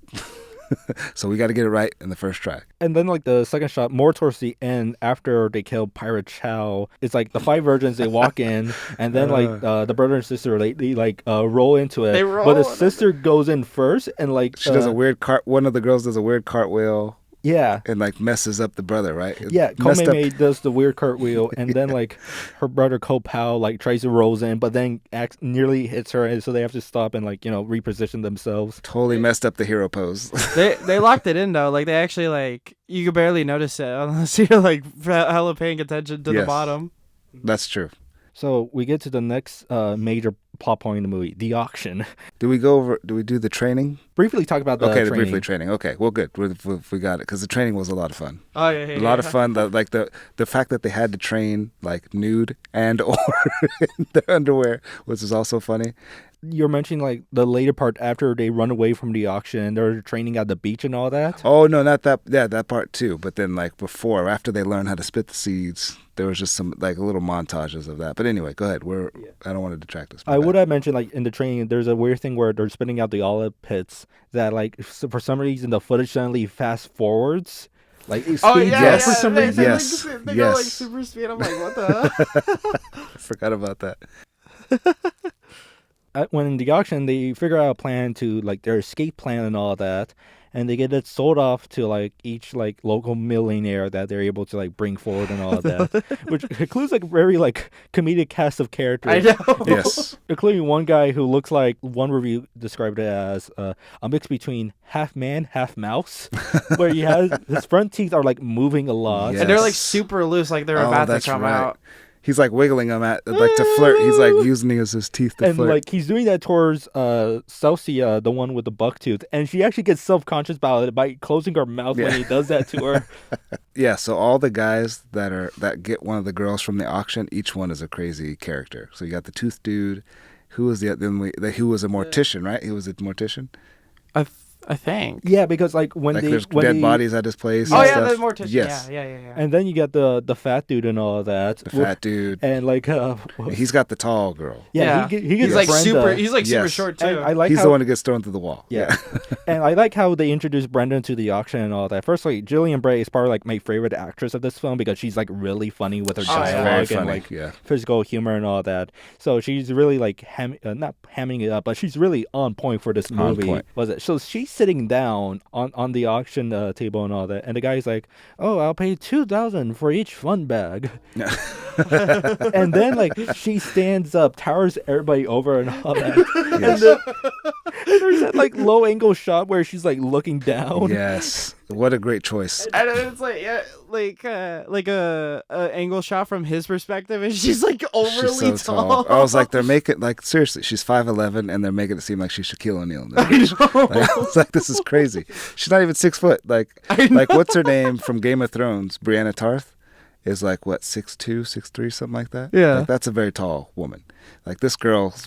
So we got to get it right in the first try. And then like the second shot, more towards the end, after they kill Pirate Chow, it's like the 5 virgins, they walk in, and then like the brother and sister, they like roll into it. But the sister goes in first, and like she does a weird one of the girls does a weird cartwheel. Yeah. And like messes up the brother, right? Yeah, Komei does the weird cartwheel, and then like her brother Kopao like tries to roll in, but then nearly hits her, and so they have to stop and like, you know, reposition themselves. Totally messed up the hero pose. They locked it in though. Like they actually like you could barely notice it unless you're like hella paying attention to the bottom. That's true. So we get to the next major plot point in the movie, the auction. Do we do the training? Briefly talk about the training. Briefly training. Okay, well, good. We got it, because the training was a lot of fun. Oh, yeah. A lot of fun. Like the fact that they had to train like nude and or in their underwear, which is also funny. You're mentioning like the later part after they run away from the auction, they're training at the beach and all that? Oh, no, not that. Yeah, that part too. But then like after they learn how to spit the seeds, there was just some like little montages of that. But anyway, go ahead. I don't want to detract us. I would have mentioned like in the training, there's a weird thing where they're spitting out the olive pits that like for some reason the footage suddenly fast forwards. Like it speeds up for some reason. They go like super speed. I'm like, what the? I forgot about that. When in the auction, they figure out a plan to like their escape plan and all that, and they get it sold off to like each like local millionaire that they're able to like bring forward and all of that, which includes like very like comedic cast of characters. I know. Yes, including one guy who looks like one review described it as a mix between half man, half mouse, where he has his front teeth are like moving a lot, and they're like super loose, like they're about to come out. He's like wiggling them like to flirt. He's like using his teeth to flirt. And like he's doing that towards Celsia, the one with the buck tooth, and she actually gets self-conscious about it by closing her mouth when he does that to her. Yeah, so all the guys that get one of the girls from the auction, each one is a crazy character. So you got the tooth dude, who was who was a mortician, right? He was a mortician. I think. Yeah, because like there's dead bodies at his place. Oh yeah, the mortician. Yes. Yeah. And then you got the fat dude and all of that. The fat dude. And like he's got the tall girl. Yeah. He gets he's like Brenda. super short too. I like he's the one who gets thrown through the wall. Yeah. And I like how they introduced Brenda to the auction and all that. Firstly, Jillian Bray is probably like my favorite actress of this film because she's like really funny with her dialogue and like physical humor and all that. So she's really like not hamming it up, but she's really on point for this movie. Was it? So she's sitting down on the auction table and all that, and the guy's like, "Oh, I'll pay $2,000 for each fun bag." And then like she stands up, towers everybody over and all that. Yes. And there's that like low angle shot where she's like looking down. Yes, what a great choice. And it's like a angle shot from his perspective, and she's like overly she's so tall. I was like, they're making like seriously, she's 5'11", and they're making it seem like she's Shaquille O'Neal. I was like, this is crazy. She's not even 6 foot. Like what's her name from Game of Thrones? Brienne of Tarth is like what 6'2", 6'3", something like that. Yeah, like, that's a very tall woman. Like this girl's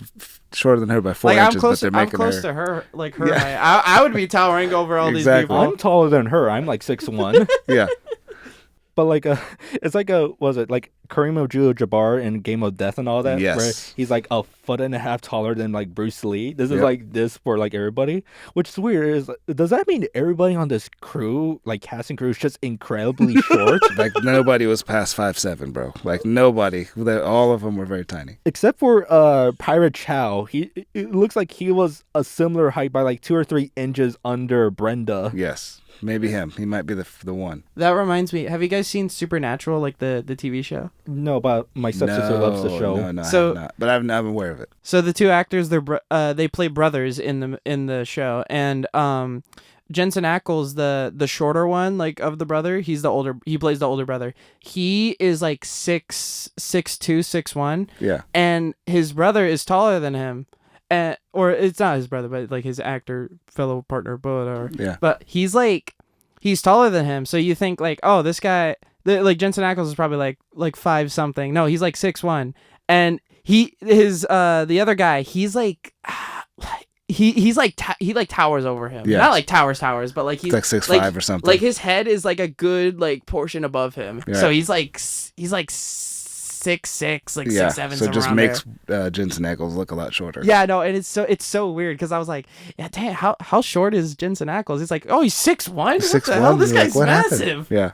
shorter than her by 4 inches, but they're making her. I'm close to her. Like her height. I would be towering over all these people. I'm taller than her. I'm like 6'1". Yeah. But like it's like was it like Kareem Abdul-Jabbar in Game of Death and all that? Yes. Where he's like 1.5 feet taller than like Bruce Lee. This is like this for like everybody, which is weird. Does that mean everybody on this crew, like casting crew, is just incredibly short? Like nobody was past 5'7", bro. Like nobody. All of them were very tiny. Except for Pirate Chow. It looks like he was a similar height by like 2 or 3 inches under Brenda. Yes. Maybe him. He might be the one. That reminds me. Have you guys seen Supernatural, like the TV show? No, but my stepsister loves the show. No, so, I have not. But I'm aware of it. So the two actors, they play brothers in the show, and Jensen Ackles, the shorter one, like of the brother, he plays the older brother. He is like 6'2", 6'1". Yeah. And his brother is taller than him. Or it's not his brother, but like his actor fellow partner, but Yeah. But he's taller than him, so you think like, oh, this guy, like Jensen Ackles is probably like 5 something. No, he's like 6'1", and the other guy, he's like. He towers over him. Yeah. Not like towers, but like he's like 6'5" or something. Like his head is like a good like portion above him. Yeah. So he's like 6'6", like 6'7". So it just makes Jensen Ackles look a lot shorter. Yeah, no, and it's so weird because I was like, yeah, damn, how short is Jensen Ackles? He's like, oh, he's 6'1". What the hell? This guy's massive. Yeah.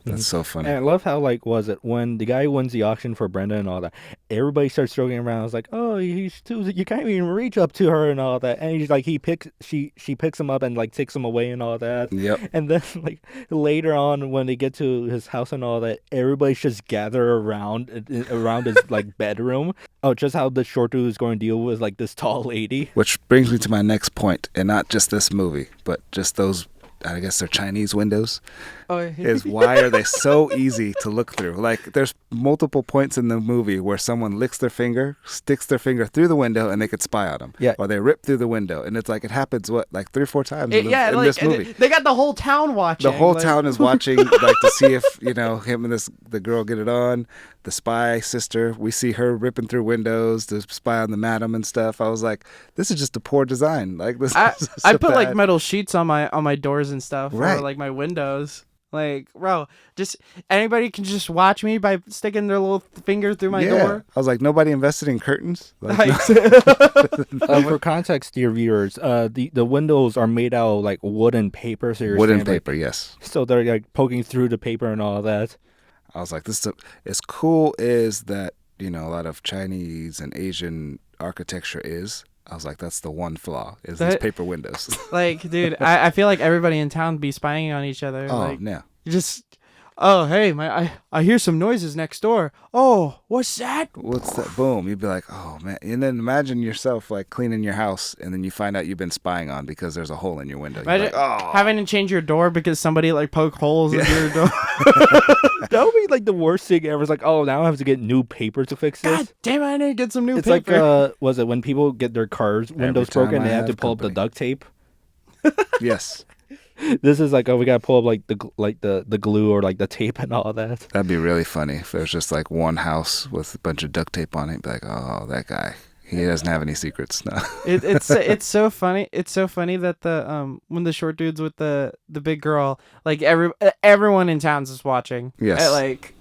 That's so funny. And I love how, like, when the guy wins the auction for Brenda and all that, everybody starts joking around. It's like, oh, he's too, you can't even reach up to her and all that. And he's like, she picks him up and like takes him away and all that. Yep. And then like later on when they get to his house and all that, everybody's just gather around his like bedroom. Oh, just how the short dude is going to deal with like this tall lady. Which brings me to my next point, and not just this movie, but just those. I guess they're Chinese windows. Oh, is why are they so easy to look through? Like, there's multiple points in the movie where someone licks their finger, sticks their finger through the window, and they could spy on them. Yeah. Or they rip through the window, and it's like it happens like 3 or 4 times in this movie. They got the whole town watching. The whole town is watching, like, to see if him and the girl get it on. The spy sister, we see her ripping through windows to spy on the madam and stuff. I was like, this is just a poor design. Like this. I put like metal sheets on my doors and stuff, right. Or like my windows. Like, bro, just anybody can just watch me by sticking their little finger through my door. I was like, nobody invested in curtains. Like, for context, dear viewers, the windows are made out of like wood and paper. So wooden paper, yes. So they're like poking through the paper and all that. I was like, this is as cool as that, a lot of Chinese and Asian architecture is. I was like, that's the one flaw, is these paper windows. Like, dude, I feel like everybody in town be spying on each other. Oh, like, yeah. Just, oh, hey, I hear some noises next door. Oh, what's that? What's that? Boom. You'd be like, oh, man. And then imagine yourself, like, cleaning your house, and then you find out you've been spying on because there's a hole in your window. Imagine having to change your door because somebody, like, poked holes in your door. That would be like the worst thing ever. It's like, oh, now I have to get new paper to fix this. God damn it, I need to get some new paper. It's like, was it when people get their cars windows broken, they have to pull up the duct tape? Yes. This is like, oh, we gotta pull up like the glue or like the tape and all that. That'd be really funny if there's just like one house with a bunch of duct tape on it. Be like, oh, that guy, he doesn't have any secrets. No. It's so funny. It's so funny that when the short dude's with the big girl, like everyone in town's is watching. Yes. Like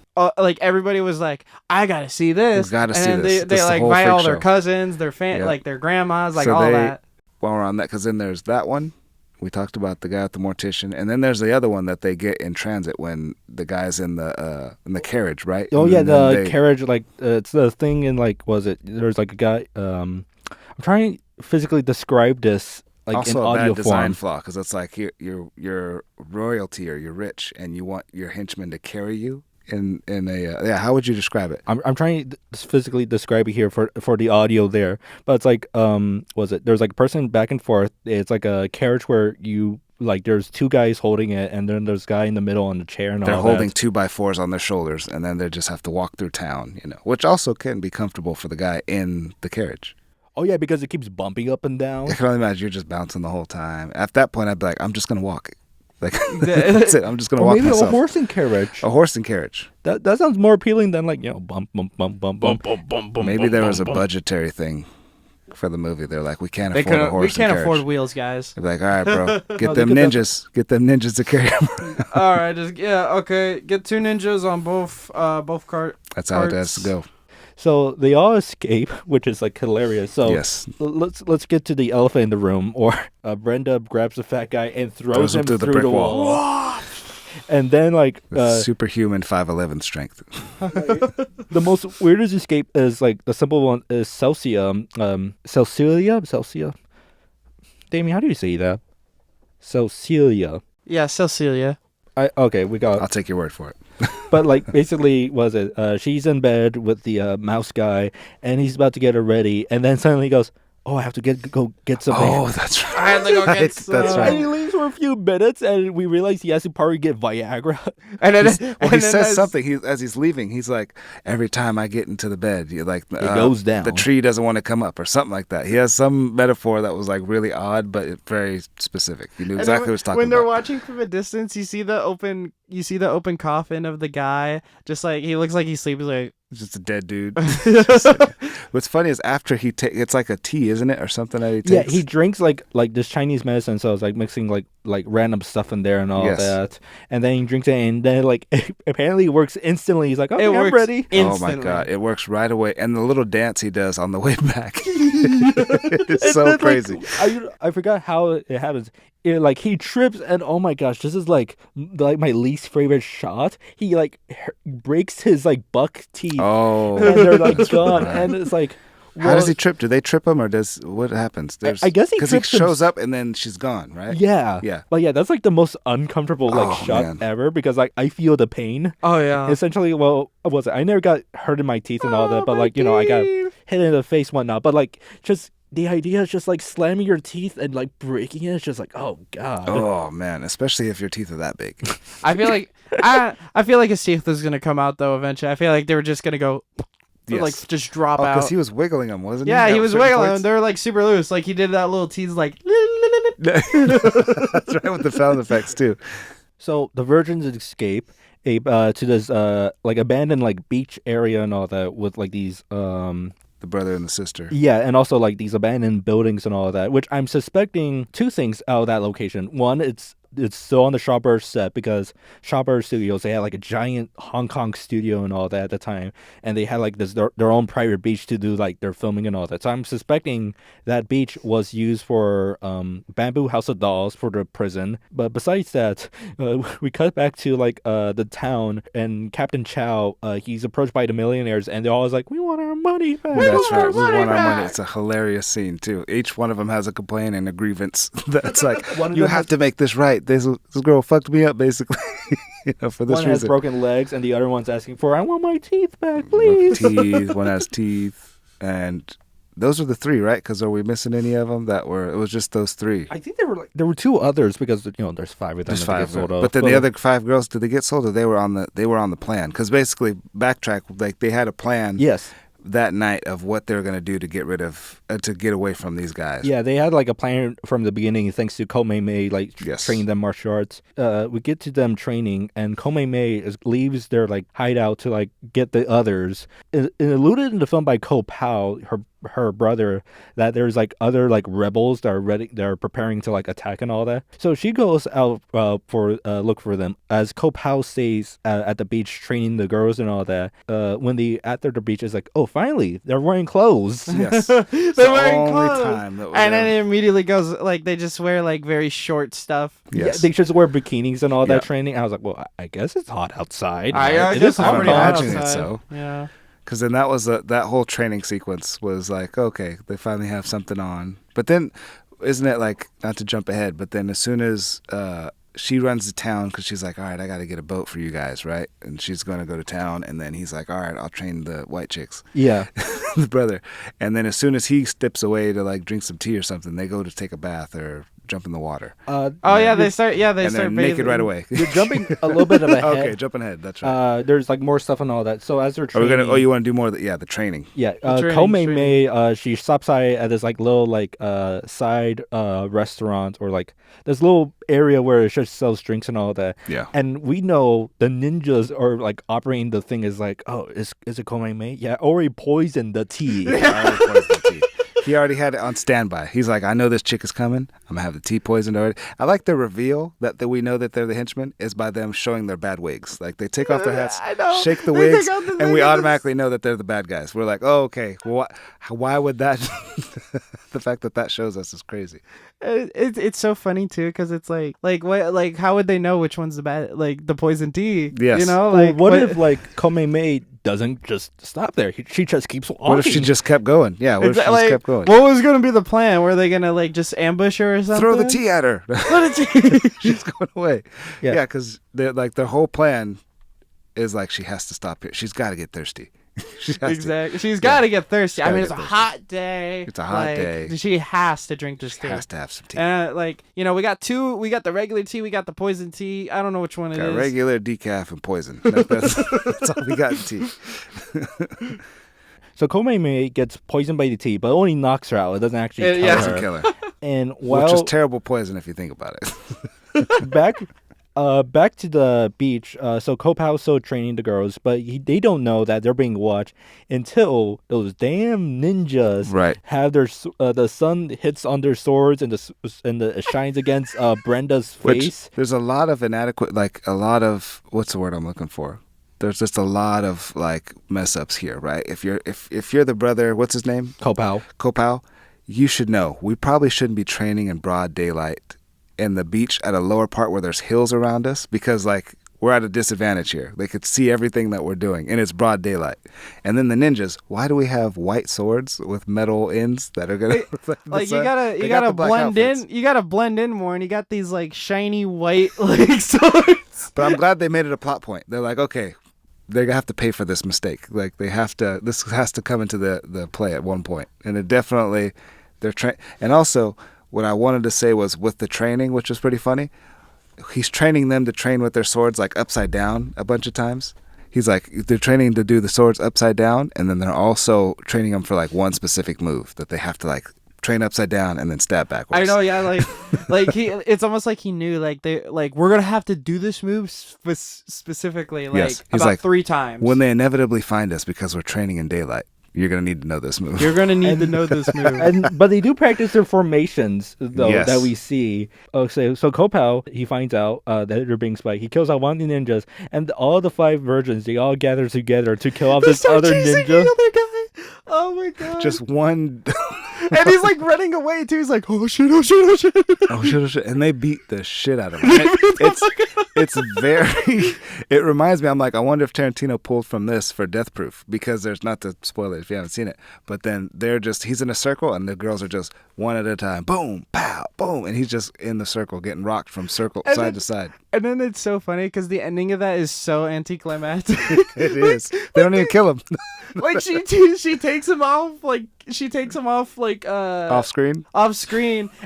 everybody was like, I gotta see this. Gotta see this. They like invite all their cousins, their like their grandmas, like all that. While we're on that, because then there's that one. We talked about the guy with the mortician, and then there's the other one that they get in transit when the guy's in the carriage, right? Oh, yeah, the carriage, like it's the thing in like, there's like a guy. I'm trying to physically describe this like also in audio a bad design form. flaw, because it's like you're royalty or you're rich, and you want your henchmen to carry you. How would you describe it? I'm trying to physically describe it here for the audio there, but it's like there's like a person back and forth. It's like a carriage where you like there's 2 guys holding it, and then there's a guy in the middle on the chair, and they're all holding that. 2x4s on their shoulders, and then they just have to walk through town, which also can be comfortable for the guy in the carriage. Oh yeah, because it keeps bumping up and down. I can only imagine you're just bouncing the whole time. At that point, I'd be like, I'm just gonna walk. Like that's it. I'm just gonna walk maybe myself. A horse and carriage. A horse and carriage. That sounds more appealing than like bump bump bump bump bump bump bump. Maybe there was a budgetary thing for the movie. They're like, we can't afford a horse and carriage. We can't afford wheels, guys. They're like, all right, bro, get them ninjas. Get them ninjas to carry them. All right, okay. Get 2 ninjas on both carts. That's how it has to go. So they all escape, which is like hilarious. So yes. let's get to the elephant in the room. Or Brenda grabs the fat guy and throws him through the brick wall. And then like superhuman 5'11" strength. The most weirdest escape is like the simple one is Celsia. Damien, how do you say that? Celsia. Yeah, Cecilia. We got. I'll take your word for it. But like basically, she's in bed with the mouse guy, and he's about to get her ready, and then suddenly he goes, I have to go get some. Oh, that's right. I had to go get some. That's And he right. leaves for a few minutes, and we realize he has to probably get Viagra. And then, Well, he says something. As he's leaving, he's like, "Every time I get into the bed, it goes down. The tree doesn't want to come up, or something like that." He has some metaphor that was like really odd, but very specific. He knew exactly what he was talking when they're about. watching from a distance, you see the open coffin of the guy. Just like he looks like he's sleeping. Like He's just a dead dude. What's funny is after he it's like a tea, isn't it, or something that he takes? Yeah, he drinks like this Chinese medicine, so it's like mixing like random stuff in there and all Yes. that. And then he drinks it, and then like apparently it works instantly. He's like, okay, I'm works ready. instantly. Oh my god, it works right away. And the little dance he does on the way back, it's And so then, like, crazy. I forgot how it happens. Like he trips, and oh my gosh, this is like my least favorite shot. He like breaks his like buck teeth, Oh, and they're like gone. Right. And it's like, how does well, he trip? Do they trip him, or what happens? I guess he because he trips him- shows up and then she's gone, right? Yeah, Yeah. But yeah, that's like the most uncomfortable like Oh, shot man. ever, because like I feel the pain. oh yeah. Essentially, well, what was it? I never got hurt in my teeth and all that, but my like I got teeth. hit in the face, whatnot. But like just the idea is just like slamming your teeth and like breaking it. It's just like, oh god. Oh man, especially if your teeth are that big. I feel like I feel like his teeth was gonna come out though eventually. I feel like they were just gonna go Yes. like just drop Oh, out. because he was wiggling them, wasn't he? Yeah, he At was certain wiggling. points? They were like super loose. Like he did that little tease like. That's right, with the sound effects too. So the virgins escape to this like abandoned like beach area and all that, with like these The brother and the sister. yeah, and also like these abandoned buildings and all that, which I'm suspecting two things out of that location. One, it's still on the Shawbird set, because Shawbird Studios, they had like a giant Hong Kong studio and all that at the time, and they had like their own private beach to do like their filming and all that. So I'm suspecting that beach was used for Bamboo House of Dolls for the prison. But besides that, we cut back to like the town, and Captain Chow, he's approached by the millionaires, and they're always like, we want our money back. That's right. We want our back. money. It's a hilarious scene too. Each one of them has a complaint and a grievance. That's like, One of you them have has- to make this right. This girl fucked me up, basically. For this One has reason. broken legs, and the other one's asking for, I want my teeth back, Broken please. teeth. One has teeth, and those are the three, right? Because are we missing any of them? It was just those three. I think there were two others, because there's five of them. There's that five, get sold off. but then the other 5 girls, did they get sold, or they were on the plan? Because basically, backtrack, like they had a plan. Yes. That night of what they were going to do to get away from these guys. Yeah, they had like a plan from the beginning, thanks to Komei Mei, like Yes. training them martial arts. We get to them training, and Komei Mei leaves their like hideout to like get the others. It alluded in the film by Ko Pao, her brother, that there's like other like rebels that are ready, they're preparing to like attack and all that. So she goes out for look for them, as Ko Pao stays at the beach training the girls and all that. When they after the beach is like, oh, finally they're wearing clothes. Yes. They're It's the wearing only clothes. time that was And then ever- it immediately goes like they just wear like very short stuff. Yes. Yeah, they just wear bikinis and all Yeah. that training. I was like, well, I guess it's hot outside. I It guess is it's hot pretty I'm hot outside. imagining it outside. so. Yeah. Because then that was that whole training sequence was like, okay, they finally have something on. But then, isn't it like, not to jump ahead, but then as soon as she runs to town, because she's like, all right, I got to get a boat for you guys, right? And she's going to go to town, and then he's like, all right, I'll train the white chicks, Yeah. the brother. And then as soon as he steps away to like drink some tea or something, they go to take a bath or jump in the water. Oh yeah, they start. Yeah, they and start they're naked bathing. right away. You're jumping a little bit of ahead. Okay, jumping ahead. That's right. There's like more stuff and all that. So as they're Are we training, gonna? Oh, you want to do more? The training. yeah, training, Komei Mei, she stops by at this like little like side restaurant, or like this little area where it just sells drinks and all that. Yeah. And we know the ninjas are like operating the thing is like, oh, is it Komei Mei? Yeah, already poisoned the tea. He already had it on standby. He's like, I know this chick is coming. I'm gonna have the tea poisoned already. I like the reveal that we know that they're the henchmen is by them showing their bad wigs. Like they take off their hats, I know. shake the They wigs, take off the and we wigs. automatically know that they're the bad guys. We're like, oh, okay. Well, why would that? The fact that shows us is crazy. It's so funny too, because it's like what, like how would they know which one's the bad, like the poison tea? Yes. You know, Well, like what if like Komei Mei doesn't just stop there? She just keeps walking. What if she just kept going? Yeah. What if she just like, kept going? what was gonna be the plan? Were they gonna like just ambush her or something? Throw the tea at her. Throw the tea. She's going away. Yeah. Yeah, because like their whole plan is like she has to stop here. She's got to get thirsty. Exactly. She's got to get thirsty. I mean, it's a thirsty. hot day. It's a hot day. She has to drink this tea. Has to have some tea. And we got two. We got the regular tea. We got the poison tea. I don't know which one it Got is. regular, decaf, and poison. That's all we got in tea. So Komei gets poisoned by the tea, but it only knocks her out. It doesn't actually kill yeah. her. Doesn't kill her. And Which is terrible poison if you think about it. back to the beach. So Kopau's still training the girls, but they don't know that they're being watched until those damn ninjas Right. have their the sun hits on their swords and it shines against Brenda's face. There's a lot of inadequate, what's the word I'm looking for? There's just a lot of mess ups here, right? If you're the brother, what's his name? Kopau, you should know. We probably shouldn't be training in broad daylight in the beach at a lower part where there's hills around us, because we're at a disadvantage here. They could see everything that we're doing, and it's broad daylight. And then the ninjas, why do we have white swords with metal ends that are gonna you gotta blend in? You gotta blend in more, and you got these shiny white swords. But I'm glad they made it a plot point. They're like, okay, they're gonna have to pay for this mistake. They have to. This has to come into the play at one point, and it definitely And also, what I wanted to say was with the training, which was pretty funny. He's training them to train with their swords upside down a bunch of times. He's they're training to do the swords upside down, and then they're also training them for one specific move that they have to train upside down and then stab backwards. I know, yeah, it's almost like he knew we're gonna have to do this move specifically Yes. He's about 3 times. When they inevitably find us because we're training in daylight, you're gonna need to know this move. You're gonna need to know this move. But they do practice their formations though. Yes. That we see. So Kopau, he finds out that they're being spied. He kills out one of the ninjas, and all the 5 virgins, they all gather together to kill off this other ninja. The other guy. Oh my god! Just one. And he's running away too. He's like, oh shit, oh shit, oh shit. Oh shit, oh shit. And they beat the shit out of him. It's very. It reminds me. I'm I wonder if Tarantino pulled from this for Death Proof, because there's not to spoil it if you haven't seen it. But then he's in a circle, and the girls are just one at a time. Boom, pow, boom, and he's just in the circle getting rocked from side to side. And then it's so funny because the ending of that is so anticlimactic. It is. They don't even kill him. She takes him off off screen,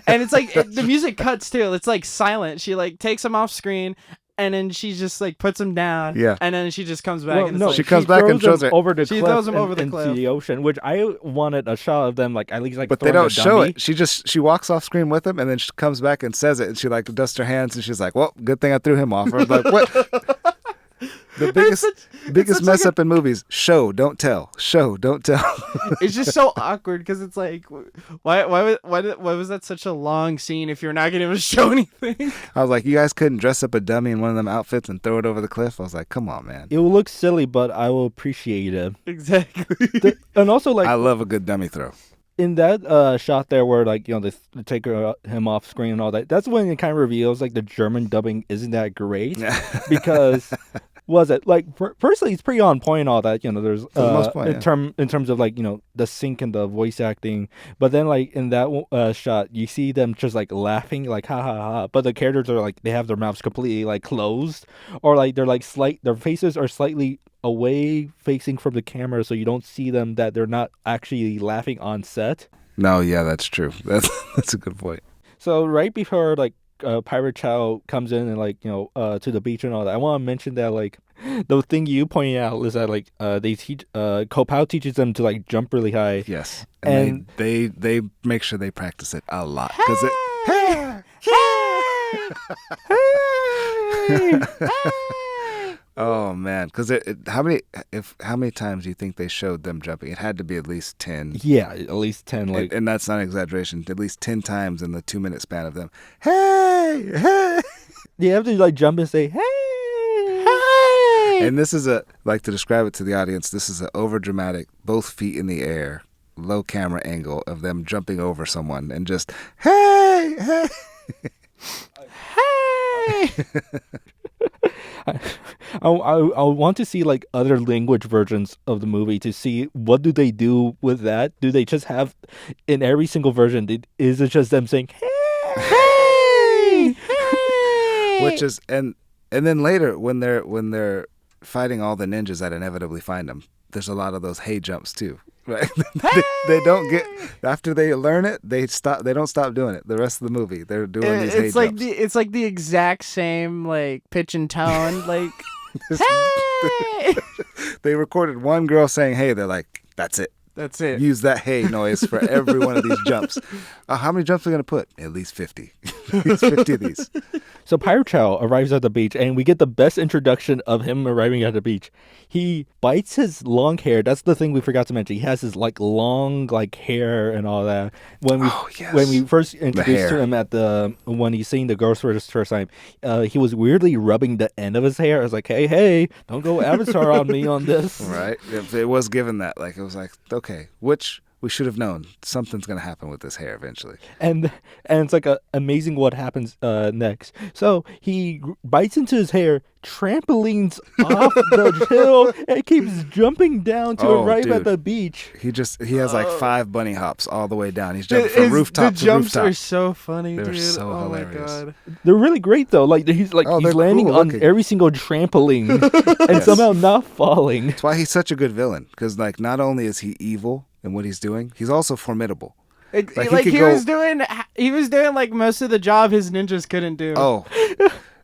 and it's the music cuts too. It's silent. She takes him off screen, and then she just puts him down. Yeah. And then she just comes back. She comes back and shows her over the she cliff. throws him over the into cliff. the ocean, which I wanted a shot of them at least But they don't show it. She walks off screen with him, and then she comes back and says it, and she dusts her hands, and she's like, "Well, good thing I threw him off." Or what? The biggest mess up in movies: show, don't tell. Show, don't tell. It's just so awkward because it's why was that such a long scene if you're not going to show anything? I was like, you guys couldn't dress up a dummy in one of them outfits and throw it over the cliff? I was like, come on, man. It will look silly, but I will appreciate it. Exactly. And also, I love a good dummy throw. In that shot there where they take him off screen and all that, that's when it kind of reveals the German dubbing isn't that great. Because personally it's pretty on point, all that, there's for the most part, in terms of the sync and the voice acting. But then in that shot you see them just laughing ha ha ha, but the characters are they have their mouths completely closed, or they're their faces are slightly away facing from the camera, so you don't see them, that they're not actually laughing on set. No, yeah, that's true. That's a good point. So right before Pirate Chow comes in and to the beach and all that, I want to mention that the thing you pointed out is that they teach Kopau teaches them to jump really high. Yes, and they make sure they practice it a lot because oh man, because how many times do you think they showed them jumping? It had to be at least 10. Yeah, at least 10. And that's not an exaggeration. At least 10 times in the 2-minute span of them. Hey, hey. You have to jump and say hey, hey. And this is to describe it to the audience, this is an over dramatic, both feet in the air, low camera angle of them jumping over someone and just hey, hey. Hey. I want to see other language versions of the movie to see what do they do with that. Do they just have in every single version? Is it just them saying hey, hey? Which is and then later when they're fighting all the ninjas that inevitably find them, there's a lot of those hay jumps too. Right? they don't get after they learn it. They stop. They don't stop doing it. The rest of the movie, they're doing these hay jumps. It's like the exact same like pitch and tone. Like, hey! They recorded one girl saying "hey." They're like, "That's it. That's it. Use that hey noise for every one of these jumps." How many jumps are we gonna put? At least 50. At least 50 of these. So Pirate Chow arrives at the beach, and we get the best introduction of him arriving at the beach. He bites his long hair. That's the thing we forgot to mention. He has his like long like hair and all that. When we first introduced to him when he's seeing the girls for the first time, he was weirdly rubbing the end of his hair. I was like, hey, don't go Avatar on me on this. Right. It was given that. Like it was like, okay, which we should have known something's going to happen with this hair eventually. And it's like amazing what happens next. So he bites into his hair, trampolines off the hill, and keeps jumping down to arrive at the beach. He has like 5 bunny hops all the way down. He's jumping from rooftop to rooftop. The jumps are so funny, They're dude. so hilarious. My God. They're really great though. Like he's landing cool on looking. every single trampoline and somehow not falling. That's why he's such a good villain, because like not only is he evil in what he's doing, he's also formidable. He was doing like most of the job his ninjas couldn't do. Oh,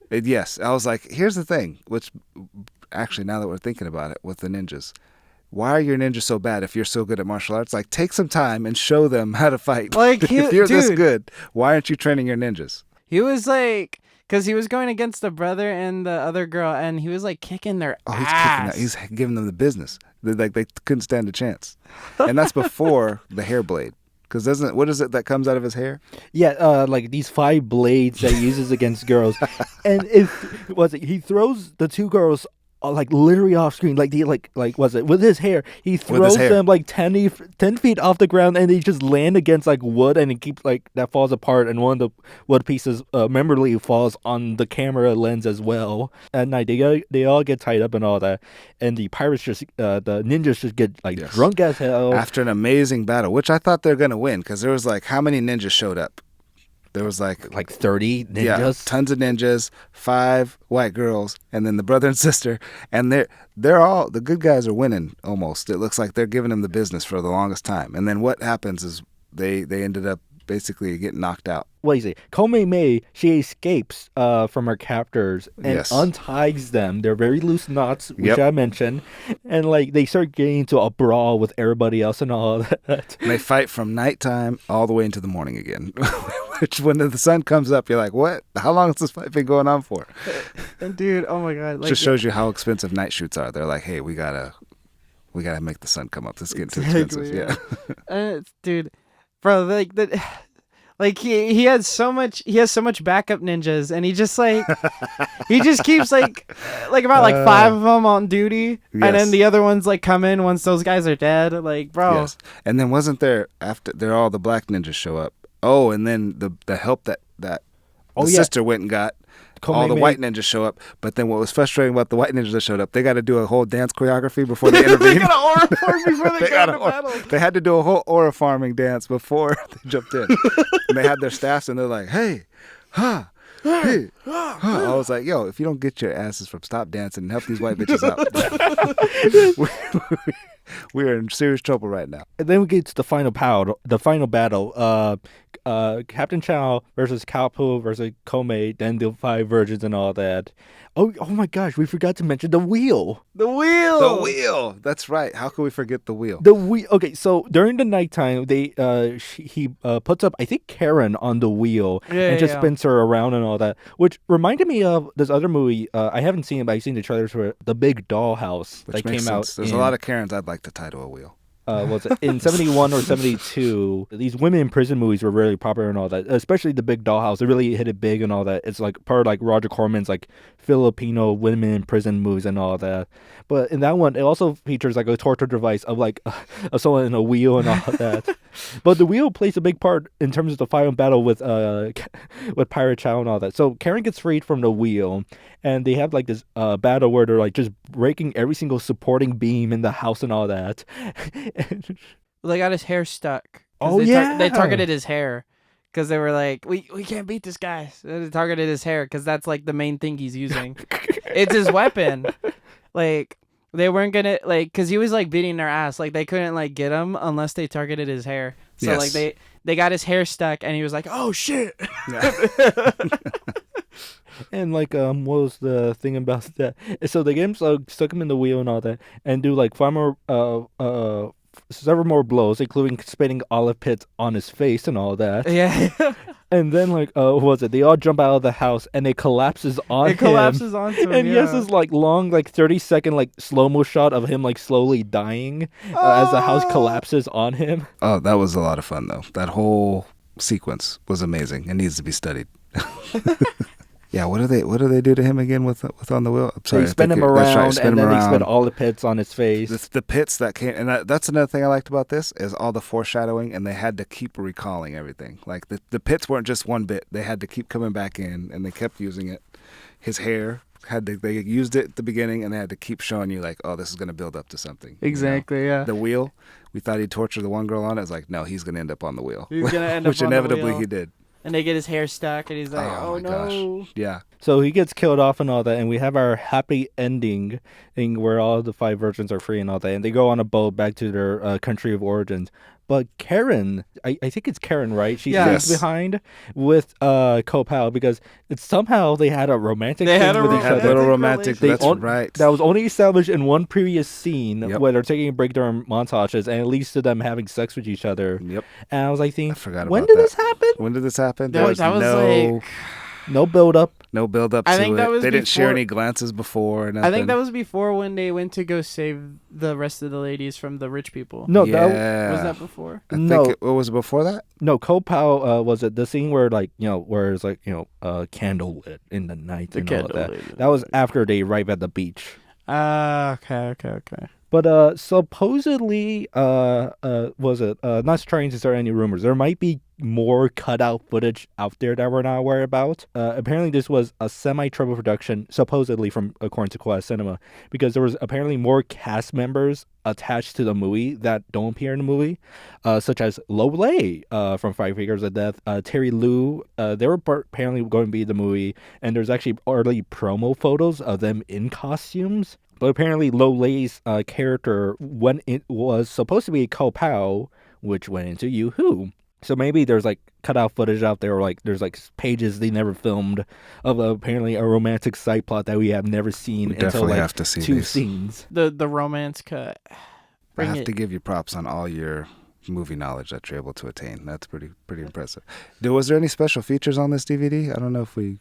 yes. I was like, here's the thing, which actually now that we're thinking about it with the ninjas, why are your ninjas so bad if you're so good at martial arts? Like, take some time and show them how to fight. Like, if you're this good, why aren't you training your ninjas? He was like, because he was going against the brother and the other girl, and he was like kicking their ass. He's giving them the business. They couldn't stand a chance. And that's before the hair blade. Because what is it that comes out of his hair? Yeah, like these 5 blades that he uses against girls. And he throws the 2 girls like literally off screen, like with his hair, he throws them like 10 feet off the ground, and they just land against like wood, and it keeps like that falls apart, and one of the wood pieces memorably falls on the camera lens as well. At night they all get tied up and all that, and the pirates the ninjas just get like drunk as hell after an amazing battle, which I thought they were gonna win, because there was like, how many ninjas showed up? There was like 30 ninjas. Yeah, tons of ninjas, 5 white girls, and then the brother and sister. And they're all, the good guys are winning almost. It looks like they're giving them the business for the longest time. And then what happens is they ended up basically getting knocked out. What do you say? Komei, she escapes from her captors and unties them. They're very loose knots, which I mentioned. And like they start getting into a brawl with everybody else and all that. And they fight from nighttime all the way into the morning again. Which when the sun comes up, you're like, what? How long has this fight been going on for? Dude, oh my God. Like, just shows you how expensive night shoots are. They're like, hey, we gotta make the sun come up. This is getting too expensive. Yeah. Dude, bro, like that. Like he has so much backup ninjas, and he just like he just keeps like about 5 of them on duty, and then the other ones like come in once those guys are dead. Like, bro. Yes. And then wasn't there after all the black ninjas show up? Oh, and then the help that the sister went and got. All the white ninjas show up, but then what was frustrating about the white ninjas that showed up, they got to do a whole dance choreography before they intervened. They got an aura farm before they got into battle. They had to do a whole aura farming dance before they jumped in. And they had their staffs, and they're like, hey, ha. Hey, I was like, yo, if you don't get your asses from stop dancing and help these white bitches out, we're in serious trouble right now. And then we get to the final battle. Captain Chow versus Kalpo versus Komei, then the 5 virgins and all that. Oh my gosh, we forgot to mention the wheel. The wheel. That's right. How could we forget the wheel? The wheel. Okay, so during the nighttime, he puts up, I think, Karen on the wheel and just spins her around and all that, which reminded me of this other movie. I haven't seen it, but I've seen the trailers for The Big Dollhouse that came out. There's a lot of Karens I'd like to tie to a wheel. Was it in 71 or 72? These women in prison movies were really popular and all that, especially The Big Dollhouse. It really hit it big and all that. It's like part of like Roger Corman's like Filipino women in prison movies and all that. But in that one, it also features like a torture device of like someone in a wheel and all that. But the wheel plays a big part in terms of the final battle with Pirate Chow and all that. So Karen gets freed from the wheel, and they have like this battle where they're like just breaking every single supporting beam in the house and all that. They got his hair stuck. Oh, they targeted his hair because they were like, we can't beat this guy. So they targeted his hair because that's like the main thing he's using. It's his weapon. Like they weren't gonna like, cause he was like beating their ass. Like they couldn't like get him unless they targeted his hair. So Yes. like they got his hair stuck, and he was like, "Oh shit!" Yeah. And like what was the thing about that? So the game stuck him in the wheel and all that, and do like several more blows, including spitting olive pits on his face and all that. Yeah. And then like what was it? They all jump out of the house and it collapses on him. It collapses onto him. And yeah. he has this like long, like 30-second like slow-mo shot of him like slowly dying as the house collapses on him. Oh, that was a lot of fun though. That whole sequence was amazing. It needs to be studied. Yeah, what do they do to him again with on the wheel? I'm sorry, They spin him around, and then they spin all the pits on his face. The pits that came, and that's another thing I liked about this is all the foreshadowing, and they had to keep recalling everything. Like the pits weren't just one bit; they had to keep coming back in, and they kept using it. His hair they used it at the beginning, and they had to keep showing you like, oh, this is going to build up to something. Exactly. You know? Yeah. The wheel, we thought he'd torture the one girl on it. It's like, no, he's going to end up on the wheel. He's gonna end up which on the inevitably wheel. he did. And they get his hair stuck, and he's like, "Oh my no!" gosh. Yeah. So he gets killed off and all that, and we have our happy ending thing where all the 5 virgins are free and all that, and they go on a boat back to their country of origins. But Karen, I think it's Karen, right? She stays behind with Kopal because it's somehow they had a romantic thing with each Had a other. little romantic. They That's right. That was only established in one previous scene Yep. where they're taking a break during montages, and it leads to them having sex with each other. Yep. And I was like, thinking, I forgot when about did that. this happen? When did this happen? That was like. No build up. No build up to I think it. that was they didn't share before- any glances before. I think that was before when they went to go save the rest of the ladies from the rich people. No, Yeah. Was that before? What was it before that? No, Kopal was it the scene where like where it's like candle lit in the night and all that. That was after they arrive at the beach. Okay. But supposedly, was it not trying to start any rumors? There might be more cutout footage out there that we're not aware about. Apparently, this was a semi-trouble production, supposedly according to Quad Cinema, because there was apparently more cast members attached to the movie that don't appear in the movie, such as Lole from Five Fingers of Death, Terry Liu. They were apparently going to be in the movie, and there's actually early promo photos of them in costumes. But apparently Lole's character, when it was supposed to be Kopal, which went into Yoo-Hoo. So maybe there's like cutout footage out there, or like there's like pages they never filmed of apparently a romantic side plot that we have never seen until like have to see 2 these. scenes. The romance cut. I have to give you props on all your movie knowledge that you're able to attain. That's pretty impressive. Was there any special features on this DVD? I don't know if you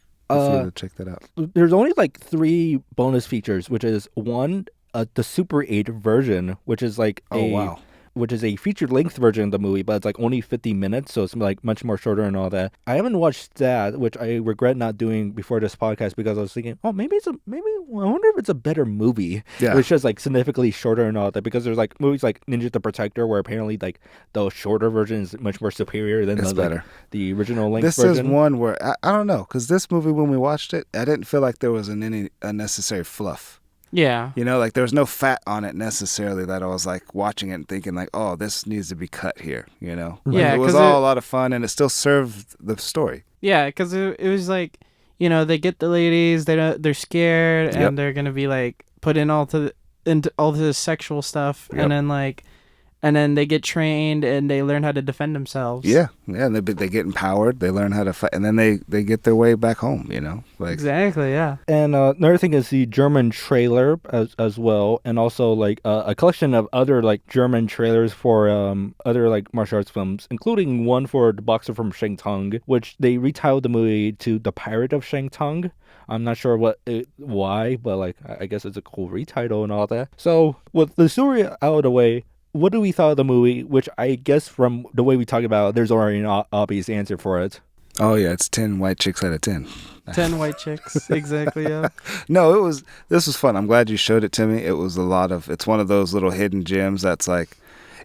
check that out. There's only like 3 bonus features, which is one, the Super 8 version, which is like which is a featured length version of the movie, but it's like only 50 minutes, so it's like much more shorter and all that. I haven't watched that, which I regret not doing before this podcast because I was thinking, maybe I wonder if it's a better movie. Yeah. It's just like significantly shorter and all that, because there's like movies like Ninja the Protector where apparently like the shorter version is much more superior than the original length version. This is one where I don't know, because this movie, when we watched it, I didn't feel like there was any unnecessary fluff. Yeah. Like there was no fat on it necessarily that I was like watching it and thinking like, oh, this needs to be cut here, Yeah, it was all a lot of fun, and it still served the story. Yeah, because it was like, they get the ladies, they're scared, Yep. and they're gonna be like put into all the sexual stuff, Yep. and then they get trained and they learn how to defend themselves. Yeah, and they get empowered, they learn how to fight, and then they get their way back home, like Exactly, yeah. And another thing is the German trailer as well, and also like a collection of other like German trailers for other like martial arts films, including one for The Boxer from Shangtung, which they retitled the movie to The Pirate of Shangtung. I'm not sure why, but like I guess it's a cool retitle and all that. So with the story out of the way, what do we thought of the movie? Which I guess from the way we talk about it, there's already an obvious answer for it. Oh yeah, it's 10 white chicks out of 10. 10 white chicks, exactly, yeah. No, this was fun. I'm glad you showed it to me. It's one of those little hidden gems that's like,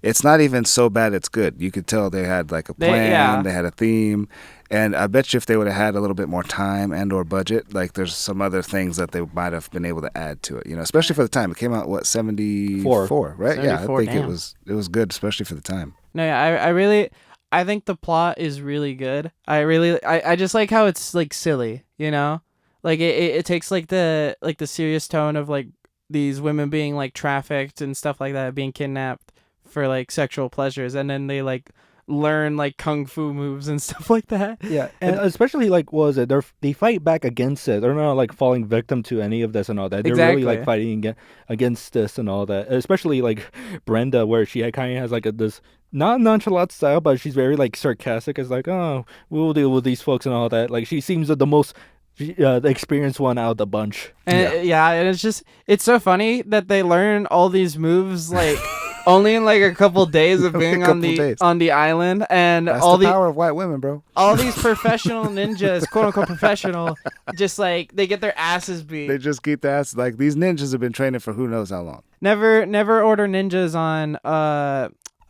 it's not even so bad it's good. You could tell they had like a plan, they had a theme, and I bet you if they would have had a little bit more time and or budget, like there's some other things that they might have been able to add to it, especially for the time. It came out, 74, right? 74, yeah, I think damn. it was good, especially for the time. No, yeah, I think the plot is really good. I just like how it's like silly, Like it takes like the serious tone of like these women being like trafficked and stuff like that, being kidnapped for like sexual pleasures, and then they like learn like kung fu moves and stuff like that. Yeah, and especially like what was it? They fight back against it. They're not like falling victim to any of this and all that. They're Exactly. really like fighting against this and all that. Especially like Brenda, where she kind of has like this not nonchalant style, but she's very like sarcastic. It's like, oh, we'll deal with these folks and all that. Like she seems the most the experienced one out of the bunch. And and it's so funny that they learn all these moves like only in like a couple days of being on the island, and that's all the power of white women, bro. all these professional ninjas, quote unquote professional, just like they get their asses beat. They just keep their ass like these ninjas have been training for who knows how long. Never order ninjas on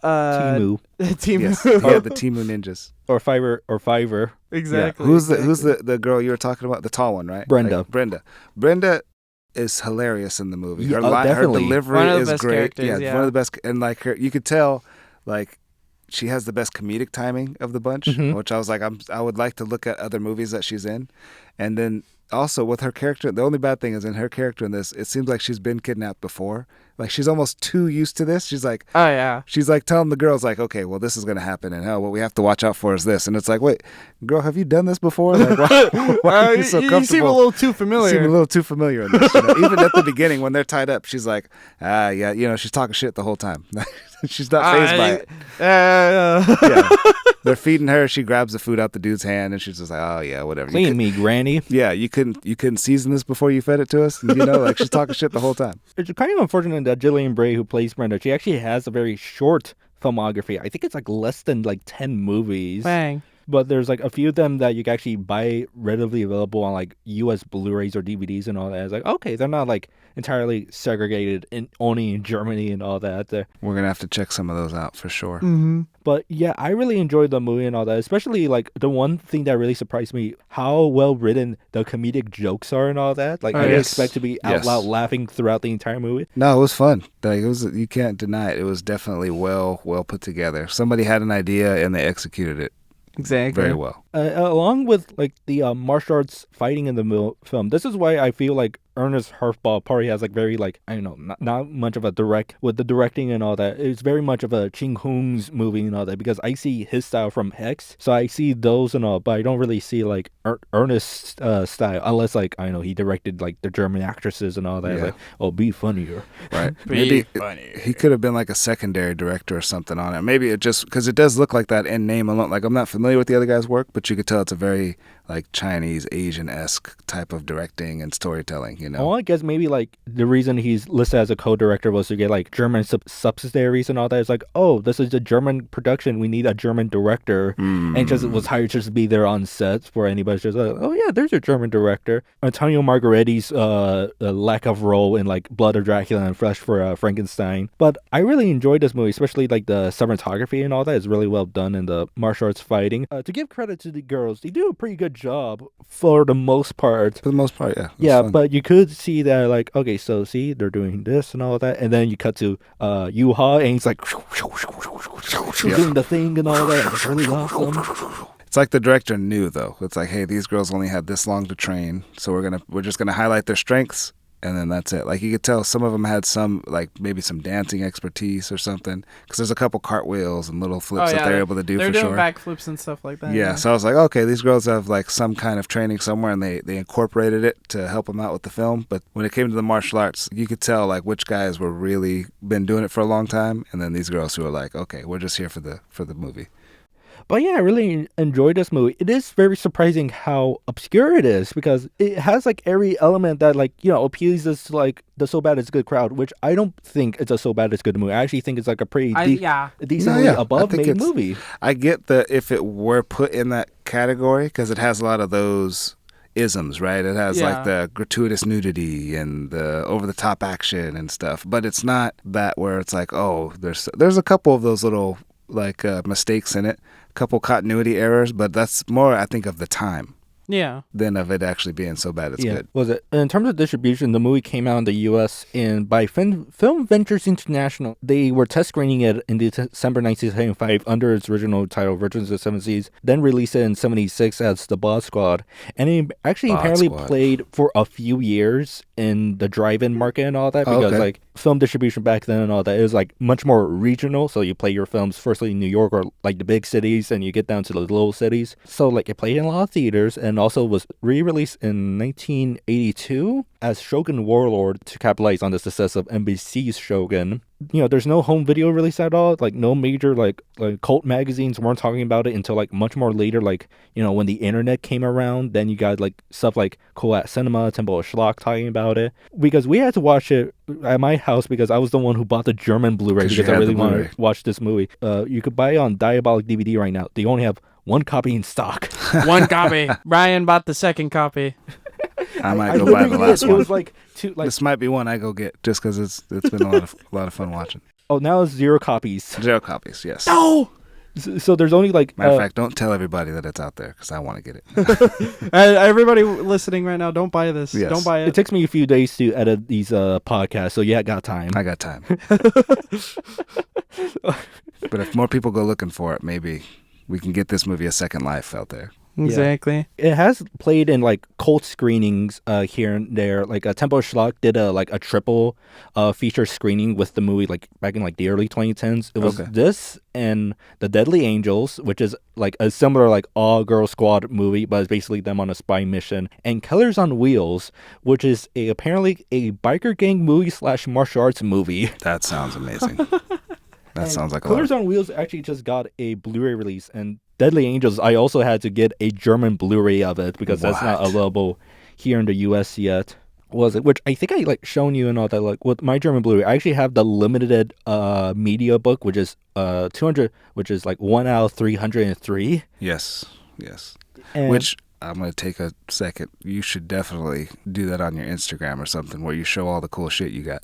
Timu Timu. Yes. Yeah, the Timu ninjas. or Fiverr. Exactly. Yeah. Who's the girl you were talking about? The tall one, right? Brenda. Like, Brenda is hilarious in the movie. Her Yeah, her definitely. delivery One of the is best great. characters, Yeah, yeah. one of the best. And like her, you could tell, like she has the best comedic timing of the bunch. Mhm. Which I was like, I would like to look at other movies that she's in, and then also with her character. The only bad thing is in her character in this, it seems like she's been kidnapped before. Like she's almost too used to this. She's like. Oh yeah. She's like telling the girls like, okay, well, this is going to happen. And what we have to watch out for is this. And it's like, wait, girl, have you done this before? Like, why are you so comfortable? You seem a little too You familiar. seem a little too familiar in this. Even at the beginning when they're tied up, she's like, yeah, she's talking shit the whole time. She's not fazed by it. Yeah. They're feeding her. She grabs the food out the dude's hand and she's just like, oh, yeah, whatever. Clean me, granny. Yeah, you couldn't season this before you fed it to us. Like she's talking shit the whole time. It's kind of unfortunate that Gillian Bray, who plays Brenda, she actually has a very short filmography. I think it's like less than like 10 movies. Bang. But there's like a few of them that you can actually buy readily available on like US Blu-rays or DVDs and all that. It's like, okay, they're not like entirely segregated only in Germany and all that. We're going to have to check some of those out for sure. Mm-hmm. But yeah, I really enjoyed the movie and all that, especially like the one thing that really surprised me, how well written the comedic jokes are and all that. Like I didn't expect to be out loud laughing throughout the entire movie. No, it was fun. Like you can't deny it. It was definitely well put together. Somebody had an idea and they executed it Exactly. very well. Along with like the martial arts fighting in the film, this is why I feel like Ernst Hofbauer probably has like very like, I don't know, not much of a direct with the directing and all that. It's very much of a Ching Hung's movie and all that, because I see his style from Hex, so I see those and all, but I don't really see like Ernest's style, unless like, I know he directed like the German actresses and all that. Yeah. Like, oh, be funnier. Right. Maybe he could have been like a secondary director or something on it. Maybe it just, because it does look like that in name alone. Like I'm not familiar with the other guy's work, but you could tell it's a very like Chinese, Asian-esque type of directing and storytelling, Well, I guess maybe like the reason he's listed as a co-director was to get like German subsidiaries and all that. It's like, oh, this is a German production. We need a German director. And just was hired just to be there on sets for anybody. Just like, oh yeah, there's a German director. Antonio Margheriti's lack of role in like Blood of Dracula and Fresh for Frankenstein. But I really enjoyed this movie, especially like the cinematography and all that is really well done, and the martial arts fighting. To give credit to the girls, they do a pretty good job for the most part. For the most part, yeah. Yeah, but you could see that like, okay, so see, they're doing this and all that, and then you cut to Yu-Ha, and he's like doing the thing and all that. It's really awesome. It's like the director knew, though. It's like, hey, these girls only had this long to train, so we're just gonna highlight their strengths, and then that's it. Like you could tell some of them had some, like maybe some dancing expertise or something, because there's a couple cartwheels and little flips that they're able to do for sure. They're doing backflips and stuff like that. Yeah, so I was like, okay, these girls have like some kind of training somewhere, and they incorporated it to help them out with the film. But when it came to the martial arts, you could tell like which guys were really been doing it for a long time, and then these girls who were like, okay, we're just here for the movie. But yeah, I really enjoyed this movie. It is very surprising how obscure it is, because it has like every element that like, appeals to like the So Bad It's Good crowd, which I don't think it's a So Bad It's Good movie. I actually think it's like a pretty decently above made movie. I get if it were put in that category, because it has a lot of those isms, right? It has like the gratuitous nudity and the over-the-top action and stuff, but it's not that where it's like, oh, there's a couple of those little like mistakes in it, a couple continuity errors, but that's more, I think, of the time. than of it actually being so bad it's good. Was it in terms of distribution? The movie came out in the U.S. and by Film Ventures International. They were test screening it in December 1975 under its original title, Virgins of the Seven Seas. Then released it in '76 as the Bod Squad, and it actually apparently played for a few years in the drive-in market and all that because like film distribution back then and all that, it was like much more regional. So you play your films firstly in New York or like the big cities, and you get down to the little cities. So like it played in a lot of theaters and also was re-released in 1982 as Shogun Warlord to capitalize on the success of NBC's Shogun. There's no home video release at all. Like no major like cult magazines weren't talking about it until like much more later. Like when the internet came around, then you got like stuff like Cool Cinema, Temple of Schlock talking about it. Because we had to watch it at my house because I was the one who bought the German Blu-ray because I really wanted to watch this movie. You could buy it on Diabolic DVD right now. They only have one copy in stock. One copy. Brian bought the second copy. I might go buy the last one. It was like this might be one I go get just because it's been a lot of fun watching. Oh, now it's 0 copies. 0 copies, yes. No. So there's only like matter of fact, don't tell everybody that it's out there because I want to get it. Everybody listening right now, don't buy this. Yes. Don't buy it. It takes me a few days to edit these podcasts, so I got time. I got time. But if more people go looking for it, maybe we can get this movie a second life out there. Exactly. It has played in like cult screenings here and there. Like Temple of Schlock did a triple feature screening with the movie like back in like the early 2010s. It was this and The Deadly Angels, which is like a similar like all-girl squad movie, but it's basically them on a spy mission. And Killers on Wheels, which is apparently a biker gang movie / martial arts movie. That sounds amazing. That sounds like Killers on Wheels actually just got a Blu-ray release, and Deadly Angels, I also had to get a German Blu-ray of it because that's not available here in the U.S. yet. Which I think I like shown you and all that. Like with my German Blu-ray, I actually have the limited media book, which is 200, which is like 1 out of 303. Yes. Which I'm gonna take a second. You should definitely do that on your Instagram or something where you show all the cool shit you got.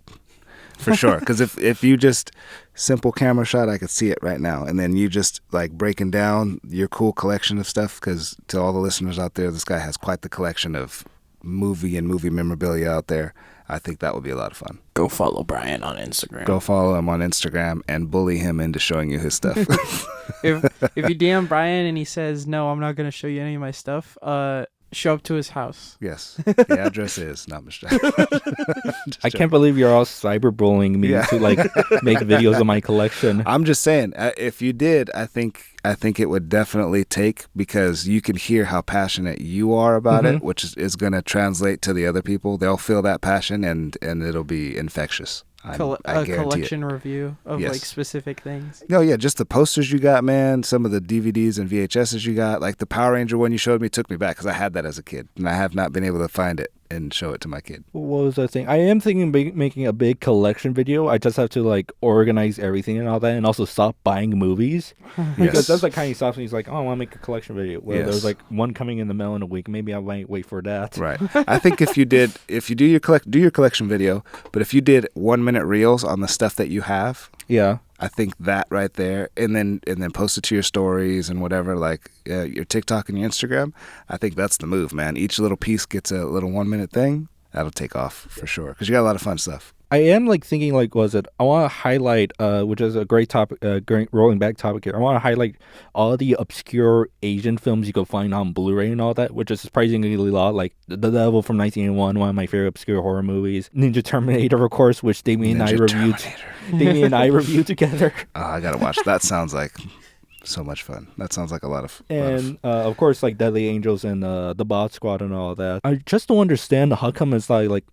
For sure, because if you just simple camera shot, I could see it right now, and then you just like breaking down your cool collection of stuff. Because to all the listeners out there, this guy has quite the collection of movie memorabilia out there. I think that would be a lot of fun. Go follow Brian on Instagram. Go follow him on Instagram and bully him into showing you his stuff. if you DM Brian and he says no, I'm not gonna show you any of my stuff. Show up to his house. Yes. The address is not Michelle. I can't believe you're all cyberbullying me to like make videos of my collection. I'm just saying, if you did, I think it would definitely take, because you can hear how passionate you are about it, which is going to translate to the other people. They'll feel that passion and it'll be infectious. I collection review of like specific things. No, yeah, just the posters you got, man. Some of the DVDs and VHSs you got, like the Power Ranger one you showed me, took me back because I had that as a kid, and I have not been able to find it and show it to my kid. What was I thinking? I am thinking of making a big collection video. I just have to like organize everything and all that, and also stop buying movies because that's like kind of stops me. He's like, oh, I want to make a collection video. Well, there's like one coming in the mail in a week. Maybe I might wait for that. Right. I think if you do your collection video, but if you did 1 minute reels on the stuff that you have, I think that right there, and then post it to your stories and whatever, like your TikTok and your Instagram. I think that's the move, man. Each little piece gets a little 1 minute thing. That'll take off for sure because you got a lot of fun stuff. I am like thinking like, I want to highlight, which is a great topic, great rolling back topic here. I want to highlight all the obscure Asian films you can find on Blu-ray and all that, which is surprisingly a lot. Like The Devil from 1981, one of my favorite obscure horror movies. Ninja Terminator, of course, which Damien and I reviewed together. I gotta watch. That sounds like so much fun. That sounds like a lot of of course, like Deadly Angels and the Bod Squad and all that. I just don't understand how come it's like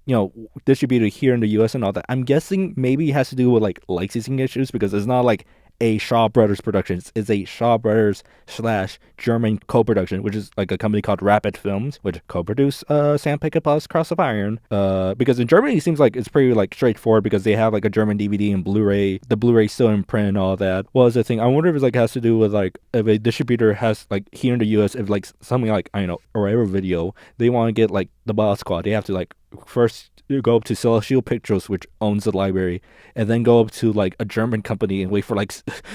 distributed here in the US and all that. I'm guessing maybe it has to do with like licensing issues because it's not like a Shaw Brothers production. It's a Shaw Brothers / German co-production, which is like a company called Rapid Films, which co-produced Sandpaper Plus Cross of Iron. Because in Germany it seems like it's pretty like straightforward because they have like a German DVD and Blu-ray. The Blu-ray still in print and all that. Well, is the thing. I wonder if it's like has to do with like if a distributor has like here in the US, if like something like Arrival Video, they want to get like the Bod Squad, they have to like first you go up to Celestial Pictures, which owns the library, and then go up to like a German company and wait for like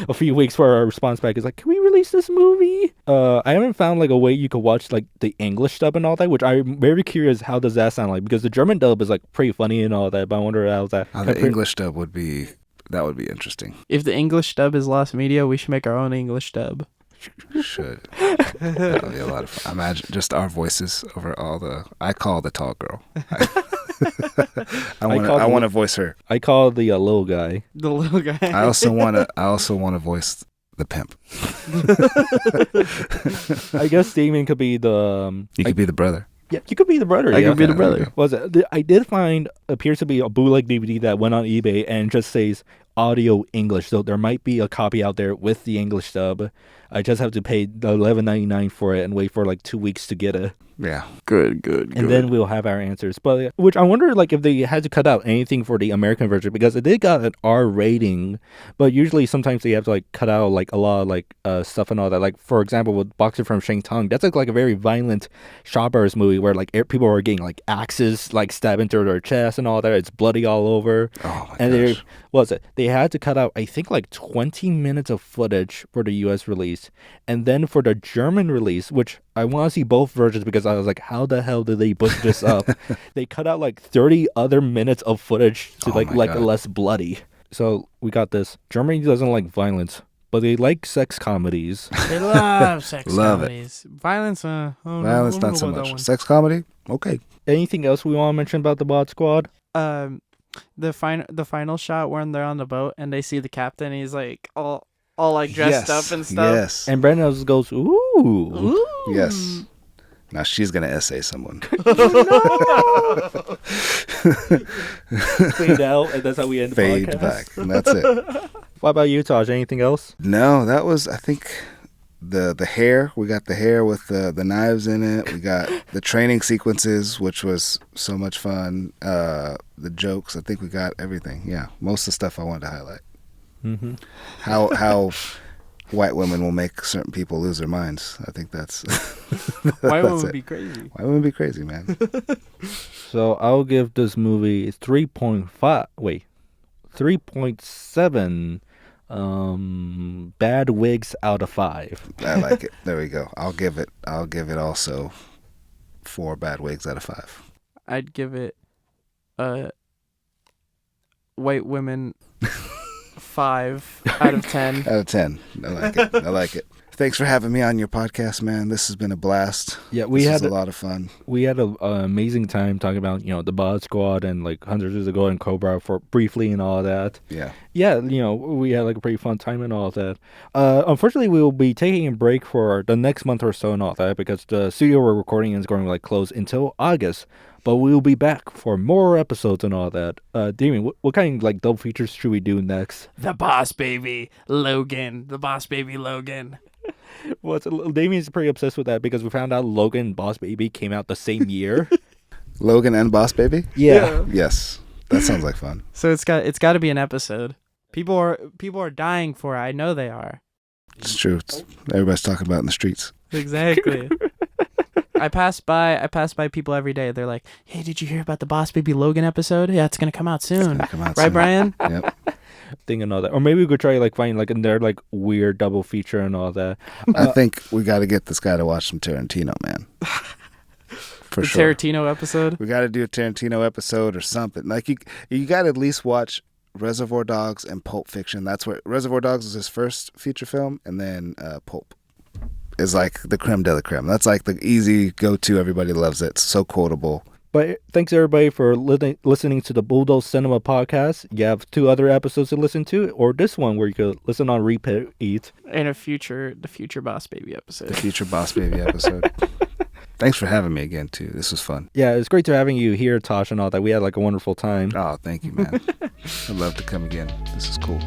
a few weeks for a response back. It's like, can we release this movie? I haven't found like a way you could watch like the English dub and all that, which I'm very curious. How does that sound like? Because the German dub is like pretty funny and all that, but I wonder how that. The English dub would be interesting. If the English dub is lost media, we should make our own English dub. Should. That would be a lot of fun. Imagine just our voices over all the. I call the tall girl. I want to voice her. I call the little guy. The little guy. I also want to voice the pimp. I guess Damien could be the. You could be the brother. Yeah, you could be the brother. I could be the brother. Was it? I did find appears to be a bootleg DVD that went on eBay and just says audio English. So there might be a copy out there with the English dub. I just have to pay the $11.99 for it and wait for like 2 weeks to get it. Yeah. Good. And then we'll have our answers. But which I wonder like if they had to cut out anything for the American version, because it did got an R rating, but usually sometimes they have to like cut out like a lot of like stuff and all that. Like for example with Boxer from Shang-Tong, that's like a very violent Shawbars movie where like people are getting like axes like stabbed into their chest and all that. It's bloody all over. Oh my gosh. They had to cut out I think like 20 minutes of footage for the US release, and then for the German release, which I want to see both versions because I was like, how the hell did they put this up? They cut out like 30 other minutes of footage to like less bloody. So we got this. Germany doesn't like violence, but they like sex comedies. They love sex Love comedies. Violence, violence not so much. Sex comedy, okay. Anything else we want to mention about the Bod Squad? The final shot when they're on the boat and they see the captain, he's like all like dressed up and stuff. Yes. And Brandon goes, ooh. Yes. Now she's gonna essay someone. Fade out, and that's how we end the Fade podcast. back, and that's it. What about you, Taj? Anything else? No, that was, I think, the hair. We got the hair with the knives in it. We got the training sequences, which was so much fun. The jokes. I think we got everything. Yeah, most of the stuff I wanted to highlight. Mm-hmm. How white women will make certain people lose their minds. I think that's White women would be crazy. White women would be crazy, man. So I'll give this movie 3.7 bad wigs out of 5. I like it. There we go. I'll give it also 4 bad wigs out of 5. I'd give it white women 5 out of 10. Out of 10. I like it. Thanks for having me on your podcast, man. This has been a blast. Yeah, this was a lot of fun. We had an amazing time talking about, the Bod Squad and like Hunters of the Golden Cobra for briefly and all that. Yeah. Yeah, we had like a pretty fun time and all that. Unfortunately, we will be taking a break for the next month or so and all that because the studio we're recording is going to like close until August. But we will be back for more episodes and all that. Damien, what kind of like double features should we do next? The Boss Baby Logan. The Boss Baby Logan. Well, Damien's pretty obsessed with that because we found out Logan and Boss Baby came out the same year. Logan and Boss Baby? Yeah. Yes. That sounds like fun. So it's got to be an episode. People are dying for it. I know they are. It's true. Everybody's talking about it in the streets. Exactly. I pass by people every day. They're like, "Hey, did you hear about the Boss Baby Logan episode? Yeah, it's gonna come out soon." Right, soon. Brian? Yep. Thing and all that, or maybe we could try like find like another like weird double feature and all that. I think we got to get this guy to watch some Tarantino, man. For sure. Tarantino episode. We got to do a Tarantino episode or something. Like you got to at least watch Reservoir Dogs and Pulp Fiction. That's where Reservoir Dogs is his first feature film, and then Pulp is like the creme de la creme. That's like the easy go-to. Everybody loves it. It's so quotable. But thanks everybody for listening to the Bulldozed Cinema Podcast. You have 2 other episodes to listen to, or this one where you could listen on repeat. And the future Boss Baby episode. The future Boss Baby episode. Thanks for having me again, too. This was fun. Yeah, it's great to having you here, Tosh, and all that. We had like a wonderful time. Oh, thank you, man. I'd love to come again. This is cool.